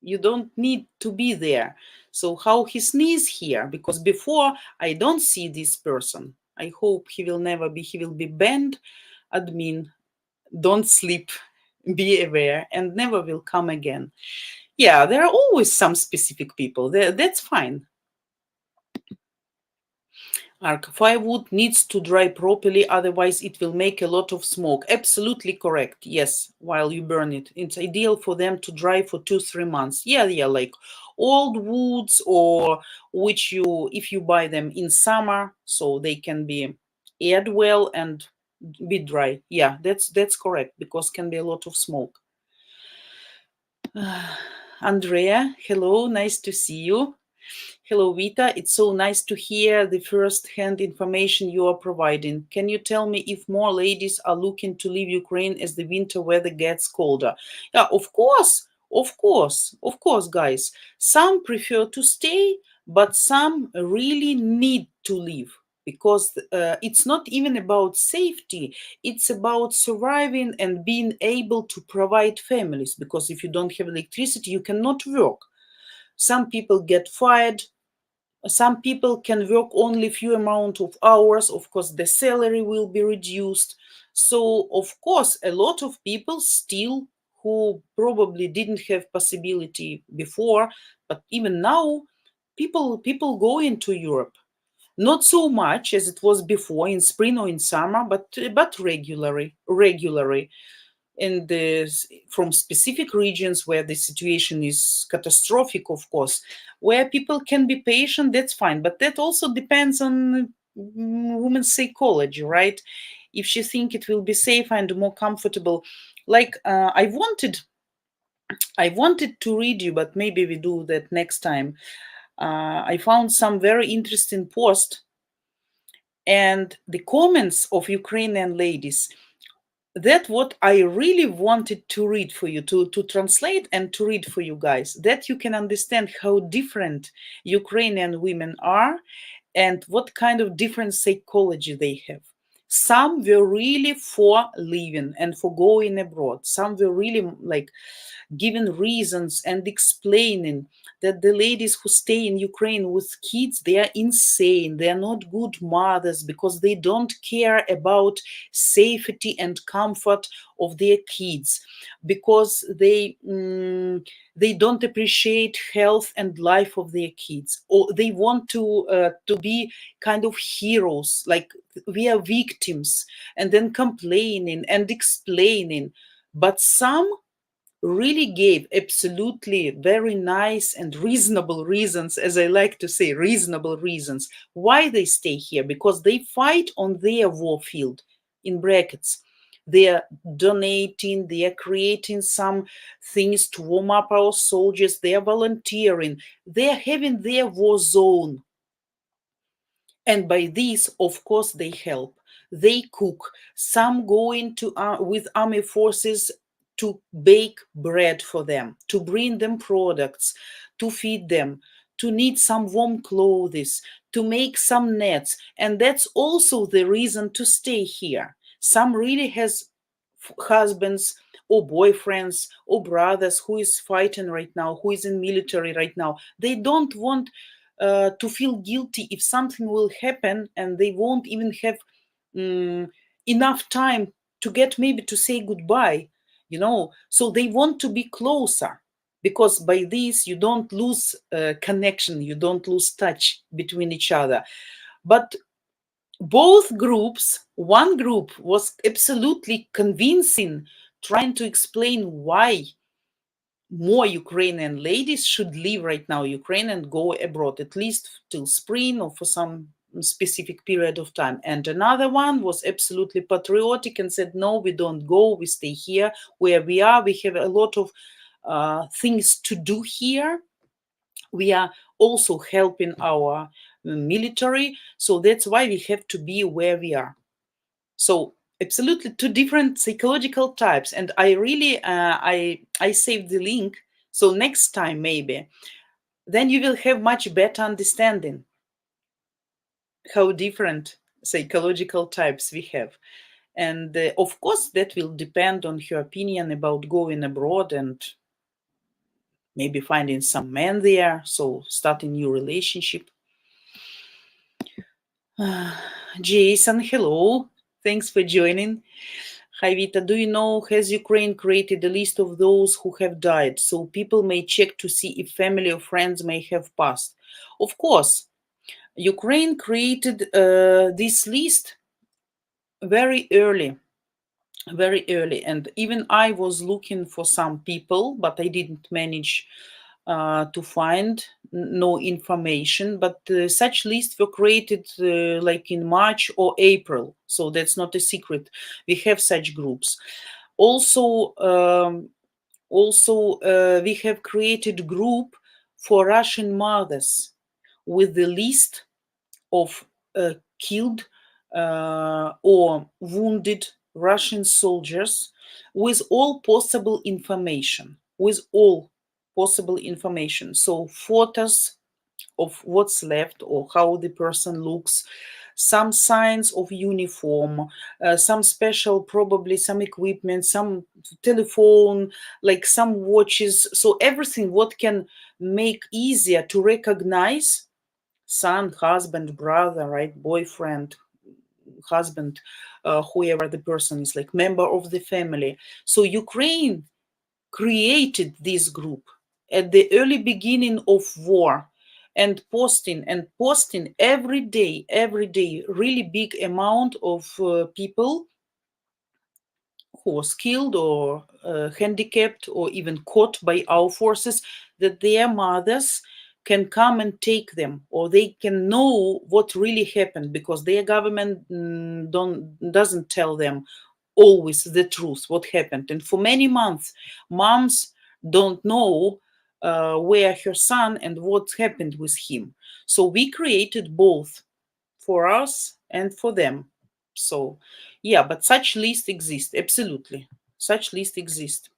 You don't need to be there. So how he sneeze here? Because before I don't see this person. I hope he will never be. He will be banned. Admin, don't sleep. Be aware, and never will come again. Yeah, there are always some specific people. That's fine. Arc firewood needs to dry properly, otherwise it will make a lot of smoke. Absolutely correct. Yes, while you burn it. It's ideal for them to dry for 2-3 months. Yeah, like old woods, or if you buy them in summer, so they can be aired well and bit dry. Yeah, that's correct, because can be a lot of smoke. Andrea, hello, nice to see you. Hello, Vita. It's so nice to hear the first-hand information you are providing. Can you tell me if more ladies are looking to leave Ukraine as the winter weather gets colder? Yeah, of course, guys. Some prefer to stay, but some really need to leave, because it's not even about safety. It's about surviving and being able to provide families, because if you don't have electricity, you cannot work. Some people get fired. Some people can work only few amount of hours. Of course, the salary will be reduced. So of course, a lot of people still, who probably didn't have possibility before, but even now, people go into Europe. Not so much as it was before in spring or in summer, but regularly. And from specific regions where the situation is catastrophic, of course, where people can be patient, that's fine. But that also depends on woman's psychology, right? If she think it will be safer and more comfortable. Like I wanted to read you, but maybe we do that next time. I found some very interesting post and the comments of Ukrainian ladies. That what I really wanted to read for you, to translate and to read for you guys, that you can understand how different Ukrainian women are and what kind of different psychology they have. Some were really for leaving and for going abroad. Some were really like giving reasons and explaining that the ladies who stay in Ukraine with kids, they are insane. They are not good mothers because they don't care about safety and comfort of their kids, because they don't appreciate health and life of their kids, or they want to be kind of heroes, like we are victims, and then complaining and explaining. But some really gave absolutely very nice and reasonable reasons, as I like to say, reasonable reasons why they stay here, because they fight on their war field, in brackets. They are donating, they are creating some things to warm up our soldiers, they are volunteering, they are having their war zone. And by this, of course, they help. They cook. Some go into with army forces to bake bread for them, to bring them products, to feed them, to knit some warm clothes, to make some nets. And that's also the reason to stay here. Some really has husbands or boyfriends or brothers who is fighting right now, who is in military right now. They don't want to feel guilty if something will happen, and they won't even have enough time to get maybe to say goodbye, so they want to be closer, because by this you don't lose connection, you don't lose touch between each other. But both groups, one group was absolutely convincing, trying to explain why more Ukrainian ladies should leave right now Ukraine and go abroad, at least till spring or for some specific period of time. And another one was absolutely patriotic and said, no, we don't go, we stay here where we are. We have a lot of things to do here. We are also helping our military. So that's why we have to be where we are. So absolutely two different psychological types. And I really, I saved the link. So next time, maybe, then you will have much better understanding how different psychological types we have. And of course, that will depend on her opinion about going abroad and maybe finding some man there. So starting new relationship. Jason, hello. Thanks for joining. Hi, Vita. Do you know, has Ukraine created a list of those who have died so people may check to see if family or friends may have passed? Of course, Ukraine created this list very early, and even I was looking for some people, but I didn't manage to find no information, but such lists were created like in March or April, so that's not a secret. We have such groups. Also, we have created group for Russian mothers with the list of killed or wounded Russian soldiers with all possible information, So photos of what's left or how the person looks, some signs of uniform, some special, probably some equipment, some telephone, like some watches. So everything what can make easier to recognize son, husband, brother, right, boyfriend, husband, whoever the person is, like member of the family. So Ukraine created this group at the early beginning of war and posting every day, really big amount of people who was killed or handicapped or even caught by our forces, that their mothers can come and take them, or they can know what really happened, because their government doesn't tell them always the truth, what happened. And for many months, moms don't know where her son and what happened with him. So we created both for us and for them. So yeah, but such list exists, absolutely. Such list exists.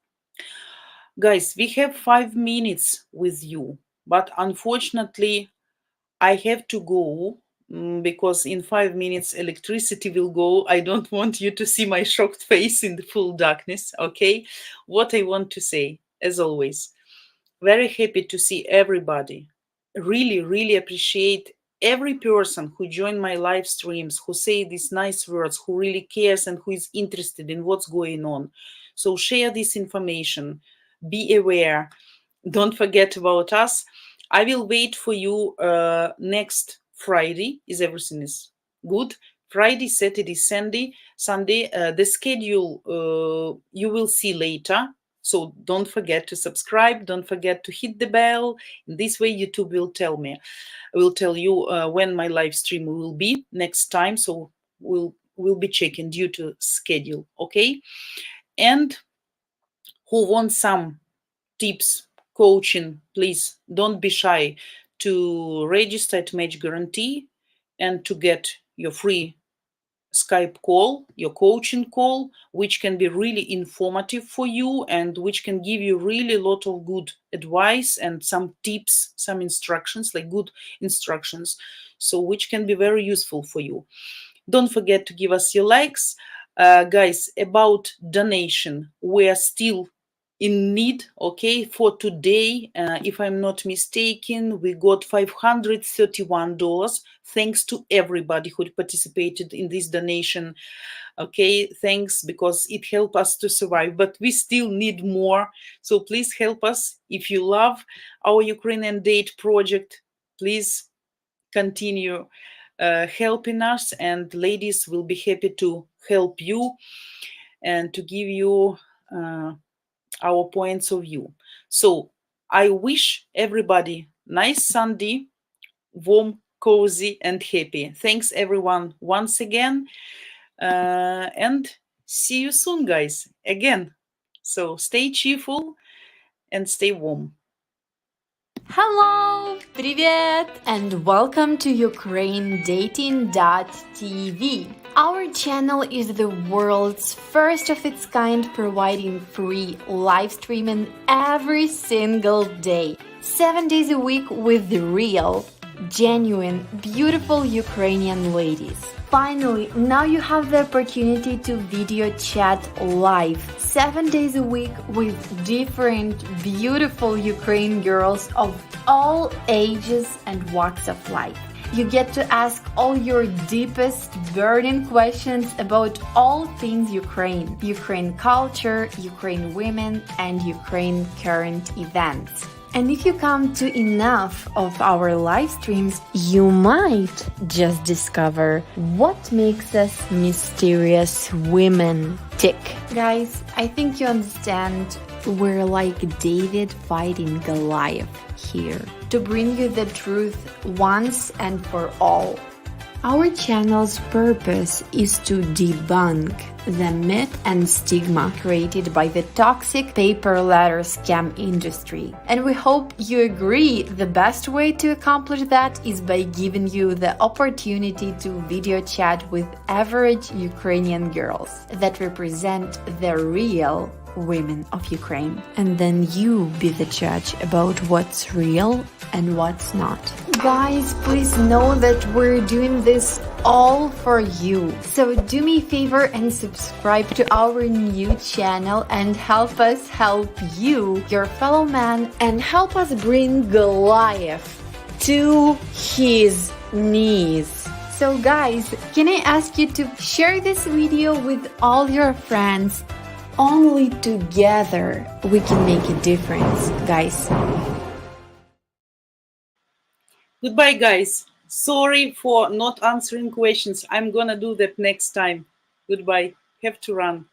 Guys, we have 5 minutes with you, but unfortunately I have to go because in 5 minutes electricity will go. I don't want you to see my shocked face in the full darkness, okay? What I want to say, as always, very happy to see everybody. Really, really appreciate every person who joined my live streams, who say these nice words, who really cares and who is interested in what's going on. So share this information. Be aware. Don't forget about us. I will wait for you next Friday. Is everything is good? Friday, Saturday, Sunday. The schedule you will see later. So don't forget to subscribe. Don't forget to hit the bell. In this way, YouTube will tell you when my live stream will be next time. So we'll be checking due to schedule. Okay. And who wants some tips, coaching, please don't be shy to register at Match Guarantee and to get your free Skype call, your coaching call, which can be really informative for you and which can give you really a lot of good advice and some tips, some instructions, like good instructions, so which can be very useful for you. Don't forget to give us your likes. Guys, about donation, we are still in need, okay? For today, if I'm not mistaken, we got $531. Thanks to everybody who participated in this donation. Okay, thanks, because it helped us to survive, but we still need more. So please help us. If you love our Ukrainian Date project, please continue helping us, and ladies will be happy to help you and to give you our points of view. So I wish everybody nice Sunday, warm, cozy, and happy. Thanks everyone once again, and see you soon, guys, again. So stay cheerful and stay warm. Hello, привет, and welcome to UkraineDating.tv. Our channel is the world's first of its kind, providing free live streaming every single day, 7 days a week with the real, genuine, beautiful Ukrainian ladies. Finally, now you have the opportunity to video chat live 7 days a week with different beautiful Ukrainian girls of all ages and walks of life. You get to ask all your deepest burning questions about all things Ukraine, Ukraine culture, Ukraine women, and Ukraine current events. And if you come to enough of our live streams, you might just discover what makes us mysterious women tick. Guys, I think you understand we're like David fighting Goliath here to bring you the truth once and for all. Our channel's purpose is to debunk the myth and stigma created by the toxic paper letter scam industry. And we hope you agree the best way to accomplish that is by giving you the opportunity to video chat with average Ukrainian girls that represent the real women of Ukraine. And then you be the judge about what's real and what's not. Guys, please know that we're doing this all for you. So do me a favor and subscribe to our new channel and help us help you, your fellow man, and help us bring Goliath to his knees. So guys, can I ask you to share this video with all your friends? Only together we can make a difference, guys. Goodbye, guys. Sorry for not answering questions. I'm gonna do that next time. Goodbye. Have to run.